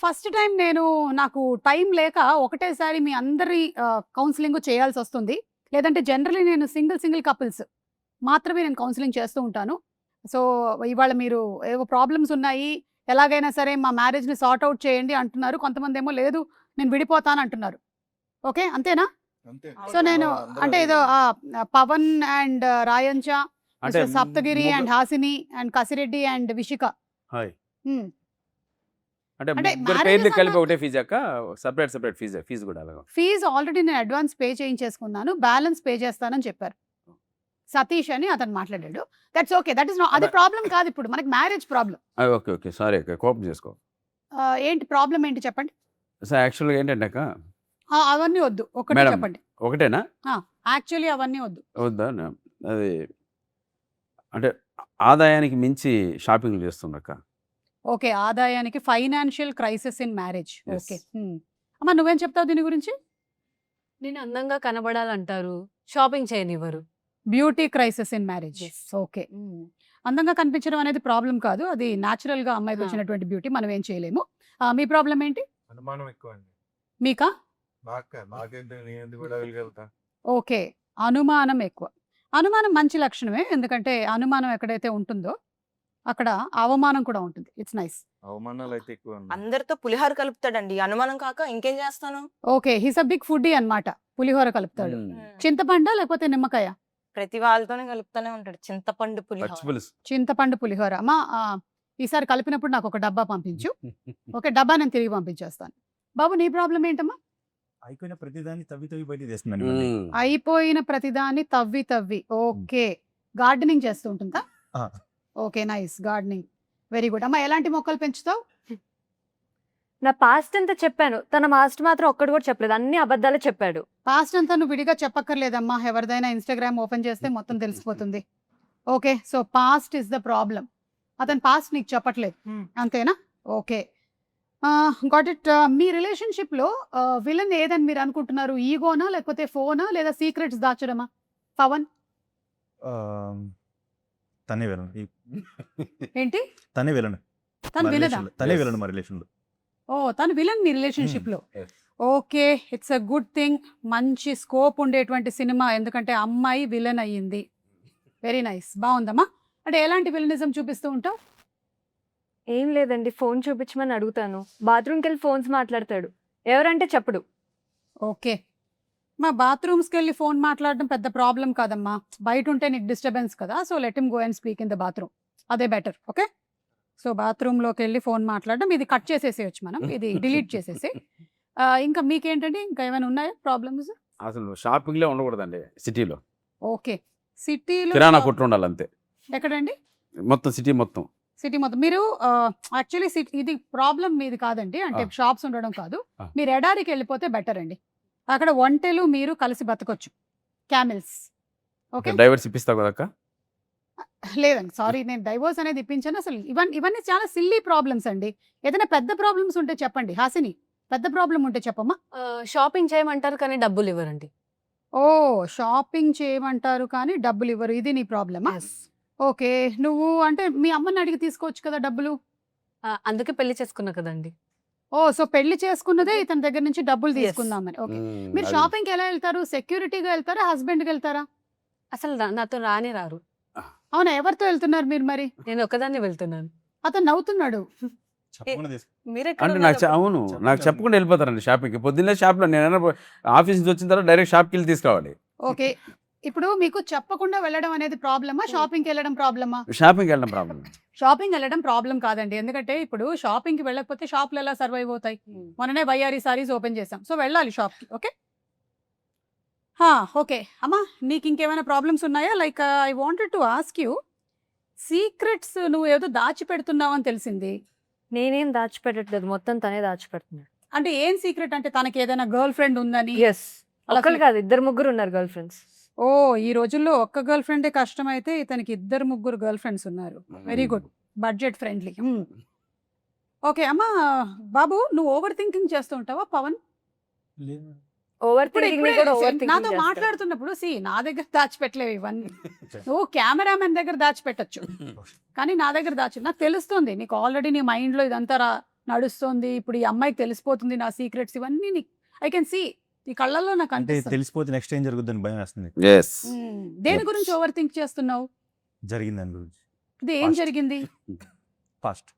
First time నాకు time లేక ఒకటేసారి మీ అందరి కౌన్సిలింగ్ చేయాల్సి వస్తుంది. లేదంటే జనరల్లీ నేను సింగిల్ కపుల్స్ మాత్రమే నేను కౌన్సిలింగ్ చేస్తూ ఉంటాను. సో, ఇవాళ మీరు ఏవో ప్రాబ్లమ్స్ ఉన్నాయి. ఎలాగైనా సరే మా మ్యారేజ్‌ని సార్ట్ ఔట్ చేయండి అంటున్నారు. కొంతమందేమో లేదు నేను విడిపోతాను అంటున్నారు. ఓకే. అంతేనా? అంతే. సో, నేను అంటే ఏదో పవన్ అండ్ రాయంచ, అంటే mister Saptagiri and Hasini and Kasireddy and Vishika. Hi. హ్మ్. అంటే అంటే ముగ్గురు మ్యారేజెస్ పేర్లు కలిపి అన్నాక ఒకటే ఫీజు అక్క? సెపరేట్ ఫీజు కూడా అలాగా? ఫీజు ఆల్రెడీ నేను అడ్వాన్స్ పే చేయించేసుకున్నాను. బ్యాలెన్స్ పే చేస్తానని చెప్పారు. సతీష్ అని అతను మాట్లాడాడు. That's okay. దట్ ఈస్ అది ప్రాబ్లమ్ కాదు ఇప్పుడు. మనకి మ్యారేజ్ ప్రాబ్లమ్. ఓకే. సారీ అక్క, కోపం చేసుకో. ఏంటి ప్రాబ్లమ్ ఏంటి చెప్పండి? సార్ యాక్చువల్‌గా ఏంటంటే అక్క, అవన్నీ వద్దు. ఒకటే మేడం చెప్పండి. ఒకటేనా? యాక్చువల్లీ అవన్నీ వద్దు. వద్దా? అది అంటే ఆదాయానికి మించి షాపింగ్‌లు చేస్తుందక్క. ఓకే. ఆదాయానికి financial crisis in marriage. Yes. Okay. అమ్మ నువ్వేం చెప్తావు దీని గురించి? నేను అందంగా కనబడాలంటారు. షాపింగ్ చేయనివ్వరు. Beauty crisis in marriage. Yes. Okay. అందంగా కనిపించడం అనేది ప్రాబ్లం కాదు. అది న్యాచురల్‌గా అమ్మాయికి ఆ. వచ్చినటువంటి బ్యూటీ. మనం ఏం చేయలేము. మీ ప్రాబ్లమ్ ఏంటి? అనుమానం ఎక్కువ అండి. మీకా? నాకేంటి నేను ఎందుకు కూడా వెళ్ళగలుగుతా? ఓకే. అనుమానం ఎక్కువ. అనుమానం మంచి లక్షణమే. ఎందుకంటే అనుమానం ఎక్కడైతే ఉంటుందో అక్కడ అవమానం కూడా ఉంటుంది. It's nice. అవమానాలు అయితే ఎక్కువ అండి. అందరితో పులిహోర కలుపుతాడండి. అనుమానం కాక ఇంకేం చేస్తాను? Okay. He's a big foodie అన్నమాట. పులిహోర కలుపుతాడు. చింతపండా లేకపోతే నిమ్మకాయ? ప్రతి వాళ్ళతోనే కలుపుతానే ఉంటాడు. చింతపండు పచ్చి పులిహోర. పులుసు. చింతపండు పులిహోర. అమ్మా ఈసారి కలిపినప్పుడు నాకు ఒక డబ్బా పంపించు. ఓకే. డబ్బా నేను తిరిగి పంపించేస్తాను. బాబు నీ ప్రాబ్లం ఏంటమ్మా? అయిపోయిన ప్రతిదాన్ని తవ్వి బయట చేస్తున్నాను ఇవన్నీ. అయిపోయిన ప్రతిదాన్ని తవ్వి. ఓకే. గార్డెనింగ్ చేస్తూ ఉంటుందా? ఆ. Okay. Nice. Gardening. Very good. అమ్మా ఎలాంటి మొక్కలు పెంచుతావు? నా పాస్ట్ అంతా చెప్పాను. తన పాస్ట్ మాత్రం ఒక్కటి కూడా చెప్పలేదు. అన్ని అబద్ధాలే చెప్పాడు. పాస్ట్ అంతా నువ్వు విడిగా చెప్పక్కర్లేదమ్మా. ఎవరిదైనా ఇన్‌స్టాగ్రామ్ ఓపెన్ చేస్తే మొత్తం తెలిసిపోతుంది. Okay. So past is the problem. అతని పాస్ట్ నీకు చెప్పట్లేదు. అంతేనా? ఓకే. Got it. మీ రిలేషన్‌షిప్‌లో విలన్ ఏదని మీరు అనుకుంటున్నారు? ఈగోనా లేకపోతే ఫోనా లేదా సీక్రెట్స్ దాచడమా? పవన్ ఆ, తనే వెళ్ళను ఏంటి? తనే వెళ్ళను తను విలదా? తనే Yes. వెళ్ళను మా రిలేషన్ లో. తను విలన్ మీ రిలేషన్‌షిప్‌లో. Yes. Okay. It's a good thing. మంచి స్కోప్ ఉండేటువంటి సినిమా. ఎందుకంటే అమ్మాయి విలన్ అయ్యింది. Very nice. బాగుందమ్మా. అంటే ఎలాంటి విలనిజం చూపిస్తూ ఉంటావు? ఏం లేదండి. ఫోన్ చూపించమని అడుగుతాను. బాత్రూమ్కి వెళ్ళి ఫోన్స్ మాట్లాడతాడు. ఎవరంటే చెప్పడు. ఓకే. మా బాత్రూమ్స్‌కెళ్ళి ఫోన్ మాట్లాడడం పెద్ద ప్రాబ్లం కాదమ్మా. బయట ఉంటే నీకు డిస్టర్బెన్స్ కదా. So let him go and speak in the bathroom. అదే బెటర్. ఓకే. సో బాత్రూంలోకి వెళ్ళి ఫోన్ మాట్లాడడం ఇది కట్ చేసేసేయచ్చు మనం. ఇది డిలీట్ చేసేసి. ఇంకా మీకేంటండి? ఇంకా ఏమైనా ఉన్నాయా ప్రాబ్లమ్స్? అసలు షాపింగ్‌లే ఉండకూడదండి సిటీలో. ఓకే. సిటీలో కిరాణా కొట్లు ఉండాలి అంతే. ఎక్కడండి? మొత్తం సిటీ మొత్తం. సిటీ మొత్తం. మీరు యాక్చువల్లీ ఇది ప్రాబ్లం మీది కాదండి. అంటే ఆ. షాప్స్ ఉండడం కాదు. ఆ. మీరు ఎడారికి వెళ్ళిపోతే బెటర్ అండి. అక్కడ ఒంటెలు మీరు కలిసి బతకొచ్చు. క్యామెల్స్. ఓకే. డైవర్స్ ఇప్పిస్తావు కదక్క? లేదండి. సారీ నేను డైవోర్స్ అనేది ఇప్పించాను. అసలు ఇవన్నీ చాలా సిల్లీ ప్రాబ్లమ్స్ అండి. ఏదైనా పెద్ద ప్రాబ్లమ్స్ ఉంటే చెప్పండి. హాసిని పెద్ద ప్రాబ్లం ఉంటే చెప్పమ్మా. షాపింగ్ చేయమంటారు కానీ డబ్బులు ఇవ్వరండి. షాపింగ్ చేయమంటారు కానీ డబ్బులు ఇవ్వరు. ఇది నీ ప్రాబ్లమా? ఓకే. నువ్వు అంటే మీ అమ్మని అడిగి తీసుకోవచ్చు కదా డబ్బులు. అందుకే పెళ్లి చేసుకున్నా కదండి. సో పెళ్లి చేసుకున్నదే ఇతని దగ్గర నుంచి డబ్బులు Yes. తీసుకుందామని. ఓకే. మీరు అది షాపింగ్‌కి ఎలా వెళ్తారు? సెక్యూరిటీగా వెళ్తారా? హస్బెండ్‌కి వెళ్తారా? అసలు నాతో రానే రారు. అవునా? ఎవరితో వెళ్తున్నారు మీరు మరి? నేను ఒక్కదాన్ని వెళ్తున్నాను. అతను నవ్వుతున్నాడు. చెప్పకుండా తీసుకో. మీరెక్కడ అంటే నాకు ఉన్నారు? అవును నాకు చెప్పండి. చెప్పకుండా వెళ్ళిపోతారండి షాపింగ్‌కి. పొద్దున్నే షాప్‌లో నేను ఆఫీస్ నుంచి వచ్చిన తర్వాత డైరెక్ట్ షాప్‌కి వెళ్ళి తీసుకురావాలి. ఓకే. ఇప్పుడు మీకు చెప్పకుండా వెళ్ళడం అనేది ప్రాబ్లమా? షాపింగ్‌కి వెళ్ళడం ప్రాబ్లమా? షాపింగ్‌కి వెళ్ళడం ప్రాబ్లం. షాపింగ్ వెళ్ళడం ప్రాబ్లం కాదండి. ఎందుకంటే ఇప్పుడు షాపింగ్‌కి వెళ్ళకపోతే షాపులు ఎలా సర్వైవ్ అవుతాయి? మొన్ననే వయ్యారి సారీస్ ఓపెన్ చేసాం. సో వెళ్ళాలి షాప్‌కి. ఓకే. ఓకే. అమ్మా నీకు ఇంకేమైనా ప్రాబ్లమ్స్ ఉన్నాయా? Like I wanted to ask you, secrets నువ్వు ఏదో దాచిపెడుతున్నావు అని తెలిసింది. నేనేం దాచిపెట్టట్లేదు. మొత్తం తనే దాచిపెడుతున్నాడు. అంటే ఏం సీక్రెట్? అంటే తనకి ఏదైనా గర్ల్ ఫ్రెండ్ ఉందని? ఎస్. అలా ఒక్కరు కాదు, 2 ఉన్నారు గర్ల్ ఫ్రెండ్స్. ఈ రోజుల్లో ఒక్క గర్ల్ ఫ్రెండే కష్టమైతే ఇతనికి 2 గర్ల్ ఫ్రెండ్స్ ఉన్నారు. Very good. Budget friendly. Okay. అమ్మా బాబు నువ్వు ఓవర్ థింకింగ్ చేస్తూ ఉంటావా పవన్? లేదు. ఓవర్ ఇప్పుడే థింకింగ్ కూడా ఓవర్ నాతో థింకింగ్ మాట్లాడుతున్నప్పుడు నా దగ్గర దాచిపెట్టలేవు ఇవన్నీ. నువ్వు కెమెరామెన్ దగ్గర దాచిపెట్టచ్చు కానీ నా దగ్గర నాకు తెలుస్తుంది నీకు ఆల్రెడీ నీ మైండ్లో ఇదంతా నడుస్తోంది, ఇప్పుడు ఈ అమ్మాయికి తెలిసిపోతుంది నా సీక్రెట్స్, ఇవన్నీ ఐ కెన్ సీ ఈ కళ్ళల్లో నాకు అంటే అనిపిస్తుంది. తెలిసిపోతే నెక్స్ట్ ఏం జరుగుతుందని భయం వేస్తుంది. ఎస్ దేని గురించి ఓవర్ థింక్ చేస్తున్నావు? జరిగింది దాని గురించి. ఇది ఏం Past. జరిగింది? ఫాస్ట్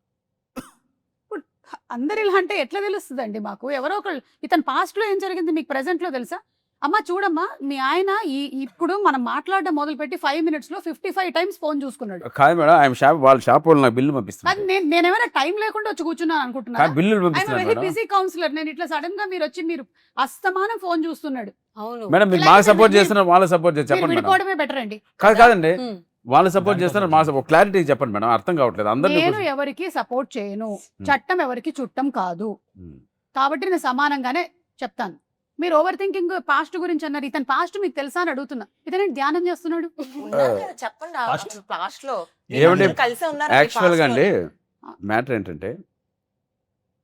అందరు ఇలా అంటే ఎట్లా తెలుస్తుందండి మాకు? ఎవరో ఒకళ్ళు ఇతను పాస్ట్ లో ఏం జరిగింది మీకు ప్రెసెంట్ లో తెలుసా? అమ్మా చూడమ్మా, మీ ఆయన ఇప్పుడు మనం మాట్లాడడం మొదలుపెట్టి 5 minutes లో 55 times ఫోన్ చూసుకున్నాడు. కాదు మేడం, ఆయన షాప్ వాళ్ళ షాప్ వాళ్ళు నాకు బిల్లు అది పంపిస్తున్నారు. నేనేమైనా టైం లేకుండా వచ్చి కూర్చున్నాను అనుకుంటున్నా? కాదు, బిల్లులు ఐఎమ్ పంపిస్తున్నారు వెరీ మేడం. Busy councillor. నేను ఇట్లా సడన్ గా మీరు వచ్చి మీరు అస్తమానం ఫోన్ చూస్తున్నాడు. అవును. మేడం మీరు ఇలా మాకు అయితే సపోర్ట్ మీరు- చేస్తున్నారు, వాళ్ళకి సపోర్ట్ చేసి మీరు చెప్పండి మేడం. విడిపోవడమే బెటర్ అండి. కాదండి, ఉమ్. వాళ్ళు సపోర్ట్ దానికి చేస్తున్నారు, ఒక మా సపోర్ట్ క్లారిటీ చెప్పండి మేడం, అర్థం కావట్లేదు అందరినీ. నేను ఎవరికి సపోర్ట్ చేయను, చట్టం ఎవరికి చుట్టం కాదు, కాబట్టి నేను సమానంగానే చెప్తాను. మీరు ఓవర్ థింకింగ్ పాస్ట్ గురించి అన్నారు. ఇతను పాస్ట్ మీకు తెలుసా అని అడుగుతున్నా. ఇతను ధ్యానం చేస్తున్నాడు. ఉన్నారు కదా, చెప్పండి Past. లాస్ట్ లో ఏమండి, మీరందరూ కలిసే ఉన్నారు యాక్చువల్గా అండి మ్యాటర్ ఏంటంటే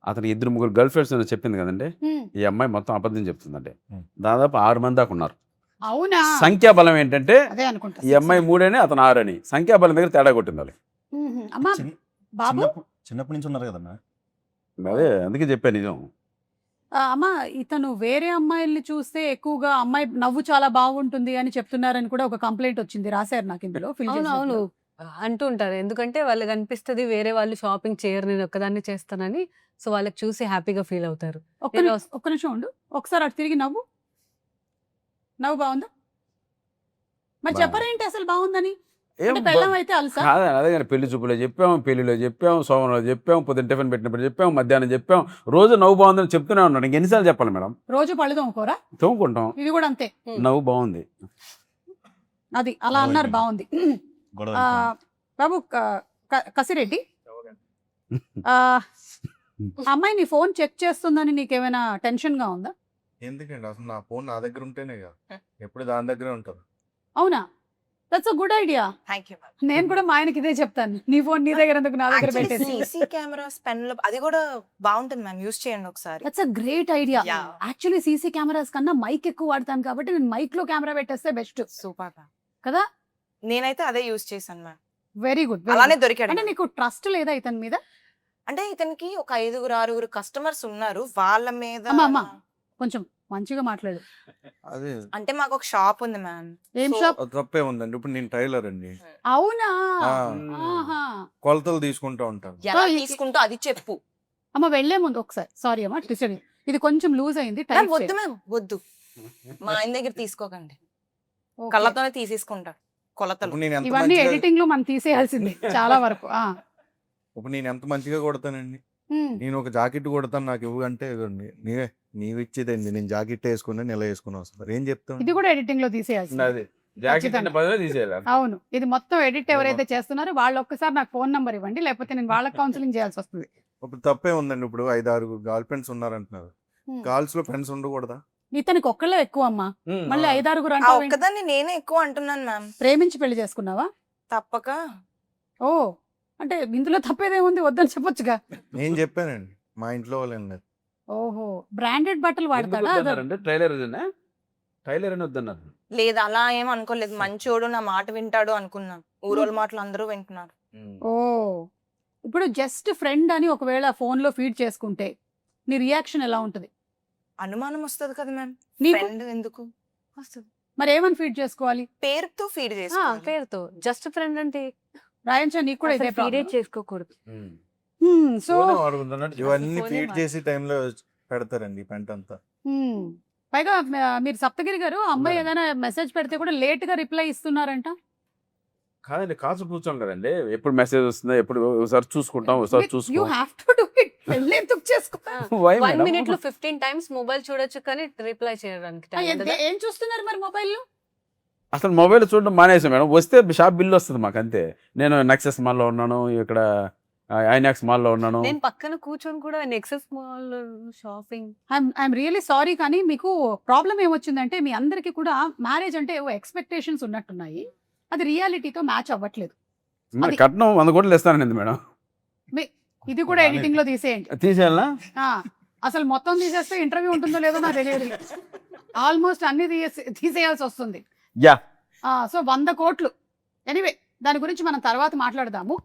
అతను 2-3 గర్ల్ ఫ్రెండ్స్ చెప్పింది కదండి, హ్మ్. ఈ అమ్మాయి మొత్తం అబద్ధం చెప్తుందండి. Hmm. దాదాపు 6 మంది దాకా ఉన్నారు. అవునా? సంఖ్యాబలం ఏంటంటే అదే అనుకుంటా. ఈ అమ్మాయి 3 అని అతను 6 అని, సంఖ్యాబలం దగ్గర తేడా కొట్టింది వాళ్ళు. అమ్మా బాబు, చిన్నప్పటి నుంచి ఉన్నారు కదమ్మా. అదే అందుకే చెప్పాను నిజం. అమ్మా ఇతను వేరే అమ్మాయిల్ని చూస్తే ఎక్కువగా అమ్మాయి నవ్వు చాలా బాగుంటుంది అని చెప్తున్నారని కూడా ఒక కంప్లైంట్ వచ్చింది. రాశారు నాకు ఇందులో fill అవును చేసినప్పుడు. అవును అంటూ ఉంటారు. ఎందుకంటే వాళ్ళకి అనిపిస్తుంది వేరే వాళ్ళు షాపింగ్ చేయరు, నేను ఒక్కదాన్ని చేస్తానని. సో వాళ్ళకి చూసి హ్యాపీగా ఫీల్ అవుతారు. ఒక్క నేను ని- ఒక్క నిమిషం ఉండు, ఒకసారి అటు తిరిగి నవ్వు. నవ్వు బాగుందా? మరి బాగుంది. చెప్పరేంటి అసలు బాగుందని? ఏం అంటే బెల్లం అయితే అలసా? కాదు, అదే కానీ పెళ్లి చూపులో చెప్పాం, పెళ్లిలో చెప్పాం, సోమవారం చెప్పాం, పొద్దున్న టిఫిన్ పెట్టినప్పుడు చెప్పాం, మధ్యాహ్నం చెప్పాం, రోజు నవ్వు బాగుందని చెప్తూనే ఉన్నాడు. ఇంకెన్నిసార్లు చెప్పాలి మేడం? రోజు పళ్ళు తోముకోరా? తోముకుంటాం, ఇది కూడా అంతే. నవ్వు బాగుంది. అది అలా అన్నారు, బాగుంది. గొడవ ఆ, అయిపోయింది. బాబు కసిరెడ్డి, ఆ, అమ్మాయి నీ ఫోన్ చెక్ చేస్తుందని నీకేమైనా టెన్షన్ గా ఉందా? ఎందుకండి అసలు నా ఫోన్ నా దగ్గర ఉంటేనే కదా, ఎప్పుడు దాని దగ్గరే ఉంటారు. అవునా? That's a good idea. Thank you. నేను కూడా మా ఆయనకి ఇదే చెప్తాను, నీ ఫోన్ నీ దగ్గర ఎందుకు, నా దగ్గర పెట్టేసి. సీసీ కెమెరాస్ పెన్ లో అది కూడా బాగుంటుంది మ్యామ్, యూస్ చేయండి ఒకసారి. That's a great idea. Yeah. Actually CC cameras కన్నా మైక్ ఎక్కువ వాడతాను కాబట్టి నేను మైక్ లో కెమెరా పెట్టేస్తే బెస్ట్ సూపర్ మ్యామ్. కదా. నేనైతే అదే యూస్ చేశాను మ్యామ్. Very good. అలానే దొరికాడు అంటే ma'am. నీకు ట్రస్ట్ లేదా ఇతని మీద? అంటే ఇతనికి ఒక 5-6 కస్టమర్స్ ఉన్నారు, వాళ్ళ మీద అమ్మా. కొంచెం మంచిగా మాట్లాడు. అదే అంటే మాకు ఒక షాప్ ఉంది మ్యామ్. ఏం So, షాప్? అది తప్పే ఉందండి. ఇప్పుడు నేను టైలర్ అండి, అవునా? ఆ. ఆహా. కొలతలు తీసుకుంటూ ఉంటాను. ఎలా So, తీసుకుంటూ అది చెప్పు అమ్మ వెళ్లే ముందు ఒకసారి సారీ అమ్మా, డిస్టర్బ్. ఇది కొంచెం లూజ్ అయింది, మ్యామ్. టైట్ వద్దు మ్యామ్, వద్దు. మా ఆయన దగ్గర తీసుకోకండి, కళ్ళతోనే తీసేసుకుంటాడు కొలతలు. ఇప్పుడు నేను ఎంత ఇవన్నీ మంచిగా ఎడిటింగ్ లో మనం తీసేయాల్సింది చాలా వరకు. ఇప్పుడు నేను ఎంత మంచిగా కొడతానండి. నేను ఒక జాకెట్ కొడతాను, నాకు ఇవ్వు అంటే ఇవ్వండి. నీవు ఇచ్చేదండి, నేను జాకెట్ వేసుకుని నెల వేసుకుని వస్తాను. ఏం చెప్తాను? ఇది కూడా ఎడిటింగ్ లో తీసేయాల్సింది. అది జాకెట్ ఖచ్చితంగా. బదులు తీసేయాలి. అవును, ఇది మొత్తం ఎడిట్ ఎవరైతే చేస్తున్నారో వాళ్ళు ఒక్కసారి నాకు ఫోన్ నంబర్ ఇవ్వండి, లేకపోతే నేను వాళ్ళకి కౌన్సిలింగ్ చేయాల్సి వస్తుంది. ఇప్పుడు తప్పే ఉందండి. ఇప్పుడు 5-6 గర్ల్ ఫ్రెండ్స్ ఉన్నారంటున్నారు, గర్ల్స్ లో ఫ్రెండ్స్ ఉండకూడదా? ఇతనికి ఒక్కళ్ళే ఎక్కువ అమ్మా, మళ్ళీ 5-6 ఆ అంటావు. ఒక్కదాన్ని నేనే ఎక్కువ అంటున్నాను మ్యామ్. ప్రేమించి పెళ్లి చేసుకున్నావా? తప్పక. ఓ, అంటే ఇందులో తప్పేదేముంది, వద్దని చెప్పొచ్చుగా. నేను చెప్పానండి, మా ఇంట్లో వాళ్ళు ఏం లేదు. ఓహో, బ్రాండెడ్ బట్టలు వాడతాడా? అంటే టైలర్ టైలర్ అని వద్దన్నారు. లేదు, అలా ఏం అనుకోలేదు. మంచోడు, నా మాట వింటాడు అనుకున్నాం. ఊరోళ్ళ మాటలు అందరూ వింటున్నారు. ఓ, ఇప్పుడు జస్ట్ ఫ్రెండ్ అని ఒకవేళ ఫోన్ లో ఫీడ్ చేసుకుంటే నీ రియాక్షన్ ఎలా ఉంటది? అనుమానం వస్తుంది కదా మ్యామ్. నీకు ఫ్రెండ్ ఎందుకు వస్తుంది. మరి ఏమని ఫీడ్ చేసుకోవాలి? పేరుతో ఫీడ్ ఆ, చేసుకోవాలి. పేరుతో జస్ట్ ఫ్రెండ్ అంటే రాయంచా, నీకు కూడా ఇదే ఫీడేట్ చేసుకోకూడదు. సో ఇవన్నీ ఫోనే ఫీడ్ మాట. చేసి టైంలో పెడతారండి ఈ పెంట అంతా. పైగా మీరు సప్తగిరి గారు, అమ్మాయి ఏదైనా మెసేజ్ పెడితే కూడా లేట్ గా రిప్లై ఇస్తున్నారంట. కాదండి, కాసు కూర్చోం కదండి, ఎప్పుడు మెసేజ్ వస్తుందా, ఎప్పుడు ఒకసారి చూసుకుంటాం, ఒకసారి యూ చూసుకో. Have to do it. పెళ్ళి ఎందుకు చేసుకో? Why, 1 madam? minute లో 15 times మొబైల్ చూడొచ్చు కానీ రిప్లై చేయడానికి time ఉండదా? ఏం చూస్తున్నారు మరి మొబైల్లో? అసలు మొబైల్ చూడడం మానేసాం మేడం. వస్తే షాప్ బిల్ వస్తుంది మాకు అంతే. నేను నెక్సెస్ మాల్లో ఉన్నాను, ఇక్కడ ఐనాక్స్ మాల్లో ఉన్నాను. నేను పక్కన కూర్చొని కూడా nexus mall shopping. I'm really sorry, కానీ మీకు ప్రాబ్లం ఏమొచ్చిందంటే మీ అందరికీ కూడా మ్యారేజ్ అంటే ఏవో ఎక్స్పెక్టేషన్స్ ఉన్నట్టున్నాయి, అది రియాలిటీతో మ్యాచ్ అవ్వట్లేదు. అది- కట్నం 100 కోట్లు ఇస్తానండి మేడం. ఇది కూడా ఎడిటింగ్ లో తీసేయండి. తీసేయాలా? ఆ, అసలు మొత్తం తీసేస్తే ఇంటర్వ్యూ ఉంటుందో లేదో నాకు తెలియదు. ఆల్మోస్ట్ అన్ని తీసేయాల్సి వస్తుంది. యా, సో 100 కోట్లు. ఎనీవే, దాని గురించి మనం తర్వాత మాట్లాడదాము.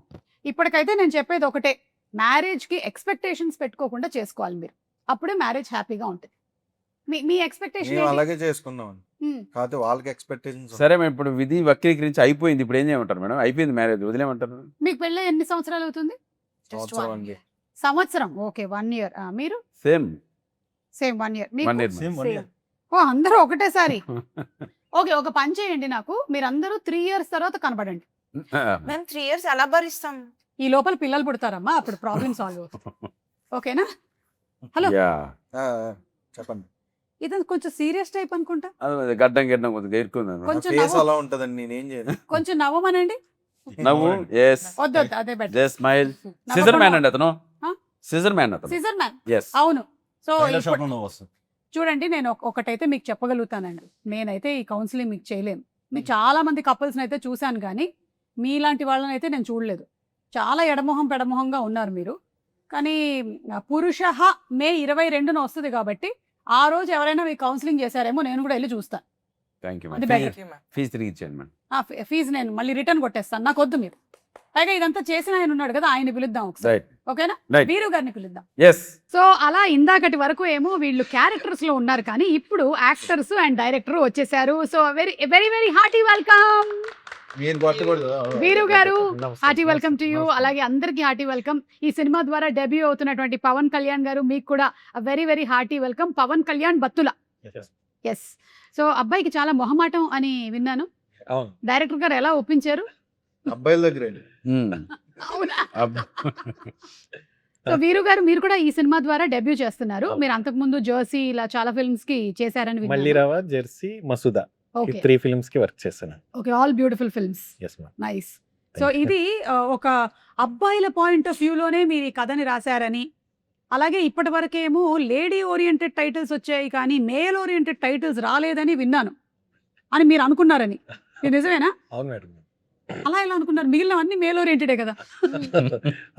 ఇప్పటికైతే నేను చెప్పేది ఒకటే, మ్యారేజ్కి ఎక్స్పెక్టేషన్స్ పెట్టుకోకుండా చేసుకోవాలి మీరు, అప్పుడే మ్యారేజ్ హ్యాపీగా ఉంటుంది. మీ ఎక్స్పెక్టేషన్ మేము అలాగే చేసుకున్నాం కాకపోతే వాళ్ళకి ఎక్స్పెక్టేషన్స్ సరే మేడం, ఇప్పుడు విధి వక్రీకరించి అయిపోయింది, ఇప్పుడు ఏం చేయమంటారు మేడం? అయిపోయింది మ్యారేజ్, వదిలేమంటారు? మీకు పెళ్ళి ఎన్ని సంవత్సరాలు అవుతుంది? సంవత్సరం అండి. సంవత్సరం, ఓకే 1 year. మీరు same same 1 year. 1 year. Same 1 year. ఓ అందరూ ఒకటేసారి. ఓకే, ఒక పని చేయండి, నాకు మీరు అందరూ 3 years తర్వాత కనబడండి. మేము 3 years ఎలా భరిస్తాం? ఈ లోపల పిల్లలు పుడతారమ్మా, అప్పుడు ప్రాబ్లమ్ సాల్వ్ అవుతుంది. ఓకేనా? హలో, యా, ఆ, చెప్పండి. ఇతను కొంచెం సీరియస్ టైప్ అనుకుంటా. అది గడ్డం గిడ్డం కొద్దిగా ఎరుకుంది. కొంచెం ఫేస్ నవ్వు, అలా ఉంటదని నేనేం చేయను. కొంచెం నవ్వమనండి. నవ్వు, ఎస్, వద్దు అదే better. Just smile. Scissor man అండి అతను, సిజర్ మ్యాన్ అతను. Scissor man, yes. అవును. సో టైలర్ షాప్ లో నువ్వు వస్తుంది. చూడండి, నేను ఒకటైతే మీకు చెప్పగలుగుతానండి, నేనైతే ఈ కౌన్సిలింగ్ మీకు చేయలేను. మీకు చాలా మంది కపుల్స్ని అయితే చూశాను, కానీ మీలాంటి వాళ్ళని అయితే నేను చూడలేదు. చాలా ఎడమొహం పెడమొహంగా ఉన్నారు మీరు. కానీ పురుష మే 22న వస్తుంది కాబట్టి ఆ రోజు ఎవరైనా మీకు కౌన్సిలింగ్ చేశారేమో, నేను కూడా వెళ్ళి చూస్తాను. థ్యాంక్ యూ అది మేడం. better. ఫీజు తిరిగి ఇచ్చేయండి మేడం. ఫీజు నేను మళ్ళీ రిటర్న్ కొట్టేస్తాను, నాకు వద్దు మీరు. పైగా ఇదంతా చేసిన ఆయన ఉన్నాడు కదా, ఆయన పిలుద్దాం ఒకసారి. రైట్, ఓకేనా? రైట్. వీరు గారిని పిలుద్దాం. ఎస్. సో అలా ఇందాకటి వరకు ఏమో వీళ్ళు క్యారెక్టర్స్ లో ఉన్నారు, కానీ ఇప్పుడు యాక్టర్స్ అండ్ డైరెక్టర్ వచ్చేసారు. So very very very hearty welcome మీరు కొట్టకూడదు. వీరు గారు, హార్టీ వెల్కమ్ టు యూ. అలాగే అందరికీ హార్టీ వెల్కమ్. ఈ సినిమా ద్వారా డెబ్యూ అవుతున్నటువంటి పవన్ కళ్యాణ్ గారు, మీకు కూడా very very hearty welcome. Pavan Kalyan Battula. Yes. So అబ్బాయికి చాలా మొహమాటం అని విన్నాను, డైరెక్టర్ గారు ఎలా ఒప్పించారు? అబ్బాయిల దగ్గర అవునా? సో వీరు గారు, మీరు కూడా ఈ సినిమా ద్వారా డెబ్యూ చేస్తున్నారు. మీరు అంతకుముందు జర్సీ ఇలా చాలా ఫిల్మ్స్ కి చేశారని విన్నాను. మల్లిరావ, జెర్సీ, మసూదా, ఈ ఓకే 3 ఫిల్మ్స్ కి వర్క్ చేశాను. Okay, all beautiful films. Yes ma'am. Nice. So ఇది ఒక అబ్బాయిల పాయింట్ ఆఫ్ వ్యూలోనే మీరు ఈ కథని రాశారని, అలాగే ఇప్పటి వరకేమో లేడీ ఓరియంటెడ్ టైటిల్స్ వచ్చాయి కానీ మేల్ ఓరియంటెడ్ టైటిల్స్ రాలేదని విన్నాను అని మీరు అనుకున్నారని, ఇది నిజమేనా? అవును మేడం. అలా ఎలా అనుకున్నారు? మిగిలినవన్నీ మేల్ ఓరియంటెడే కదా.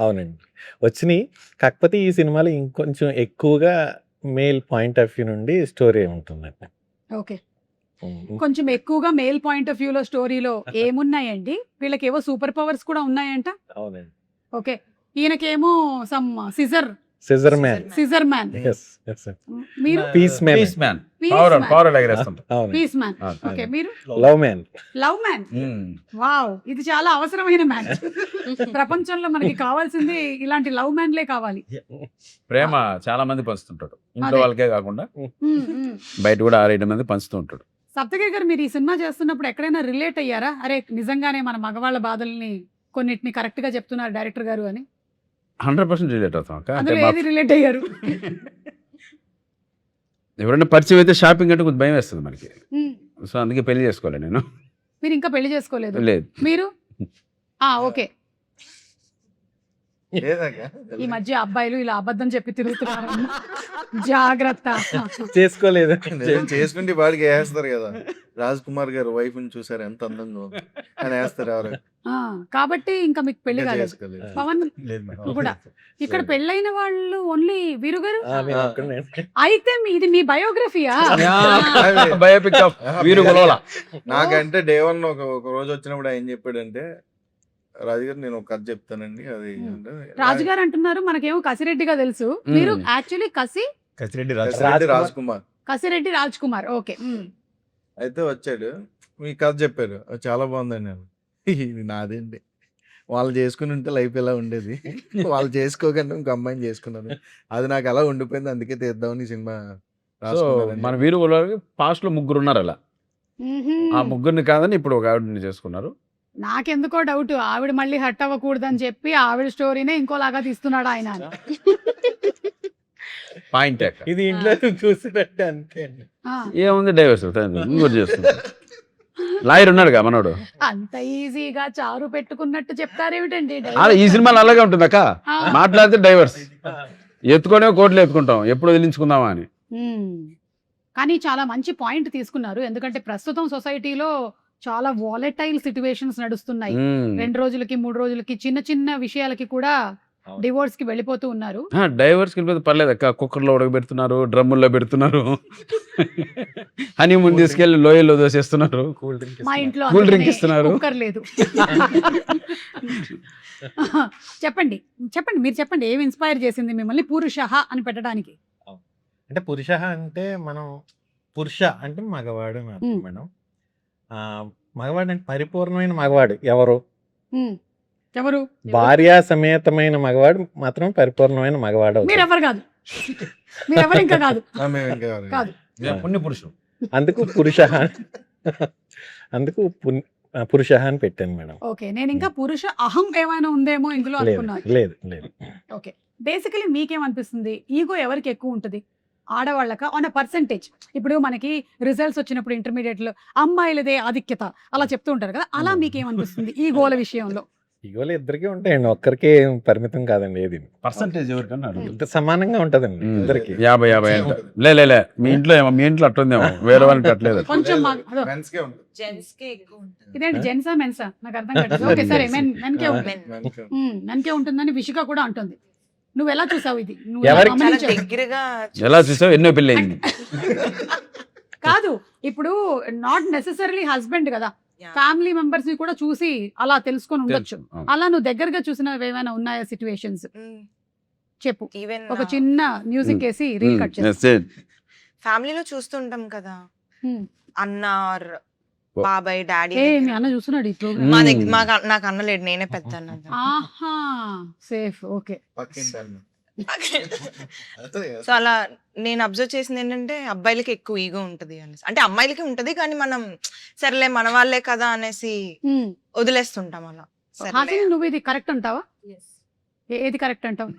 అవునండి, వచ్చినాయి. కాకపోతే ఈ సినిమాలో ఇంకొంచెం ఎక్కువగా మేల్ పాయింట్ ఆఫ్ వ్యూ నుండి స్టోరీ ఉంటుందండి. ఓకే, కొంచెం ఎక్కువగా మేల్ పాయింట్ ఆఫ్ వ్యూలో స్టోరీలో ఏమున్నాయండి? వీళ్ళకేవో సూపర్ పవర్స్ కూడా ఉన్నాయంట. అవునండి. ఓకే, ఈయనకేమో some scissor scissor man. Yes yes. మీరు peace man. Peace man, power ఎగరేస్తాం. అవును. Peace man. ఓకే, మీరు love man. Love man. Wow, ఇది చాలా అవసరమైన మ్యాన్. ప్రపంచంలో మనకి కావాల్సింది ఇలాంటి లవ్ మ్యాన్లే కావాలి. ప్రేమ చాలా మంది పంచుతుంటాడు, ఇంట్లో అదే. వాళ్ళకే కాకుండా మ్మ్, మ్మ్. బయట కూడా 6-7 మంది పంచుతూ ఉంటాడు. సప్తగిరి గారు, మీరు ఈ సినిమా చేస్తున్నప్పుడు ఎక్కడైనా రిలేట్ అయ్యారా? అరే నిజంగానే మన మగవాళ్ళ బాధల్ని కొన్నిటిని కరెక్ట్ గా చెప్తున్నారు డైరెక్టర్ గారు అని. 100% రిలేట్ అవుతాం అక్క. అంటే అందులో ఏది రిలేట్ అయ్యారు? ఎవరైనా పరిచయం అయితే షాపింగ్ అంటే కొంచెం భయం వేస్తుంది మనకి, మ్మ్. సో అందుకే పెళ్లి చేసుకోవాలి నేను. మీరు ఇంకా పెళ్లి చేసుకోలేదు? లేదు. మీరు ఓకే. లేదాక? ఈ మధ్య అబ్బాయిలు ఇలా అబద్ధం చెప్పి తిరుగుతున్నారు, జాగ్రత్త. చేసుకోలేదు. నిజం చేసుకుంటే వాడికి వేస్తారు కదా. రాజ్ కుమార్ గారు వైఫ్ ని చూసారు ఎంత అందంగా ఉంది అని వేస్తారు ఎవరు. కాబట్టి ఇంకా మీకు పెళ్లి కాలేదు. చేసుకోలేదు. పవన్ లేదు మేడం. కూడా ఇక్కడ పెళ్ళైన వాళ్ళు ఓన్లీ వీరు గారు. నేను ఒక్కడే. అయితే ఇది మీ బయోగ్రఫీయా? బయోపిక్ ఆఫ్ వీరు గొలవల. నాకంటే డే 1 ఒక రోజు వచ్చినప్పుడు ఆయన చెప్పాడంటే, రాజుగారు నేను ఒక కథ చెప్తానండి, అది అంటే రాజుగారు అంటున్నారు, మనకేమో కసిరెడ్డిగా తెలుసు. మీరు యాక్చువల్లీ కసిరెడ్డి కసిరెడ్డి రాజ్ కుమార్. కసిరెడ్డి రాజ్ కుమార్. ఓకే. అయితే వచ్చాడు, మీ కథ చెప్పారు, అది చాలా బాగుందండి. నేను ఇది నాదేంటి, వాళ్ళు చేసుకుని ఉంటే లైఫ్ ఎలా ఉండేది, వాళ్ళు చేసుకోకుండా ఇంకో అమ్మాయిని చేసుకున్నాను, అది నాకు అలా ఉండిపోయింది, అందుకే తీద్దామని ఈ సినిమా సో రాసుకున్నానండి. మన వీరు గొలవలకి పాస్ట్ లో 3 ఉన్నారు అలా. ఆ 3 కాదని ఇప్పుడు ఒక ఆవిడని చేసుకున్నారు. నాకెందుకో డౌట్, ఆవిడ మళ్ళీ హట్ అవ్వకూడదని చెప్పి ఆవిడ స్టోరీనే ఇంకోలాగా తీస్తున్నాడు ఆయన అని. పాయింట్ ఇది ఇంట్లో చూసినట్టు అంతే అండి. ఆ, ఏముంది, డైవర్స్ ఇంకోటి చేస్తుంది. లాయర్ ఉన్నాడుగా మనోడు. అంత ఈజీగా చారు పెట్టుకున్నట్టు చెప్తారేమిటండి? అలా ఈ సినిమాలో అలాగే ఉంటుంది అక్క. ఆ. మాట్లాడితే డైవర్స్, ఎత్తుకొనే కోర్టులో ఎత్తుకుంటాం, ఎప్పుడు వదిలించుకుందామా అని. కానీ చాలా మంచి పాయింట్ తీసుకున్నారు, ఎందుకంటే ప్రస్తుతం సొసైటీలో చాలా వాలటైల్ సిచ్యువేషన్స్ నడుస్తున్నాయి. 2 రోజులకి 3 రోజులకి చిన్న చిన్న విషయాలకి కూడా అవును. డివోర్స్ కి వెళ్ళిపోతూ ఉన్నారు. డైవర్స్కి వెళ్ళిపోతే పర్లేదు అక్క, కుక్కర్లో ఉడకబెడుతున్నారు, డ్రమ్ముల్లో పెడుతున్నారు, హనీమూన్ తీసుకెళ్ళి లోయల్లో దోసేస్తున్నారు. కూల్ డ్రింక్ మా ఇంట్లో కూల్ డ్రింక్ అందుకనే ఇస్తున్నారు. కుక్కర్ లేదు. చెప్పండి చెప్పండి మీరు చెప్పండి, ఏమి ఇన్స్పైర్ చేసింది మిమ్మల్ని పురుషః అని పెట్టడానికి? అంటే పురుష అంటే మనం పురుష అంటే మగవాడు అని అర్థం మ్మ్. మేడం. మగవాడు అంటే పరిపూర్ణమైన మగవాడు ఎవరు? ఉమ్. ఎవరు? భార్యా సమేతమైన మగవాడు మాత్రం పరిపూర్ణమైన మగవాడు అవుతాడు. మీరెవరు కాదు, మీరెవరు ఇంకా కాదు మేము ఇంకా ఎవరు? కాదు. పుణ్య పురుషుడు. అందుకు పురుష అందుకు పురుష అని పెట్టాను మేడం. ఓకే, నేను ఇంకా పురుష అహం ఏమైనా ఉందేమో ఇందులో లేదు అనుకున్నాను. లేదు లేదు. ఓకే, బేసికలీ మీకేమనిపిస్తుంది, ఈగో ఎవరికి ఎక్కువ ఉంటుంది? ఆడవాళ్ళక ఆన్ అ పర్సంటేజ్? ఇప్పుడు మనకి రిజల్ట్స్ వచ్చినప్పుడు ఇంటర్మీడియట్ లో అమ్మాయిలదే ఆధిక్యత అలా చెప్తూ ఉంటారు కదా, అలా మీకేమనిపిస్తుంది ఈ గోల విషయంలో? ఇగోలు ఇద్దరికి ఉంటాయండి, ఒక్కరికే పరిమితం కాదండి ఏది. పర్సంటేజ్ ఎవరికన్నా అడుగు. ఇంత సమానంగా ఉంటదండి ఇద్దరికి. 50-50 అంట. లే మీ ఇంట్లో మీ ఇంట్లో అట్టుందేమో, వేరే వాళ్ళకి అట్లేదు. కొంచెం Men's కే ఉంటుంది. జెంట్స్ కి ఎక్కువ ఉంటుంది. ఇదేంటి జెంట్సా మెన్సా నాకు అర్థం కాదు. ఓకే సరే, మెన్కే ఉంటుంది. Men's కే. మెన్కే ఉంటుందని విషిక కూడా అంటుంది. నువ్వు ఎలా చూసావు ఇది? నువ్వు ఎవరికి- చాలా గమనించావు? దగ్గరగా ఎలా చూసావు, ఎన్నో పెళ్ళి అయింది. కాదు, ఇప్పుడు నాట్ నెసెసరీ హస్బెండ్ కదా, Yeah. ఫ్యామిలీ మెంబర్స్ ని కూడా చూసి అలా తెలుసుకొని ఉండొచ్చు. అవును. అలా నువ్వు దగ్గరగా చూసినవి ఏమైనా ఉన్నాయా సిచ్యువేషన్స్? చెప్పు. ఈవెన్ ఒక చిన్న మ్యూజిక్ వేసి రీల్ కట్ చేసి. That's it. ఫ్యామిలీలో చూస్తుంటాం కదా, అన్న or ఓ. బాబాయ్ డాడీ ఏ మీ అన్న చూస్తున్నాడు ఈ ప్రోగ్రామ్? మా దగ్గర నాకు అన్న లేడు, నేనే పెద్ద అన్న. ఆహా, సేఫ్. ఓకే. పక్కింటి అన్న. సో అలా నేను అబ్జర్వ్ చేసింది ఏంటంటే అబ్బాయిలకి ఎక్కువ ఈగో ఉంటది అనేసి. అంటే అమ్మాయిలకి ఉంటది కానీ మనం సరేలే మన వాళ్ళే కదా అనేసి వదిలేస్తుంటాం అలా. సర్లే. హాసిని, నువ్వు ఇది కరెక్ట్ అంటావా? ఏది కరెక్ట్ అంటావు?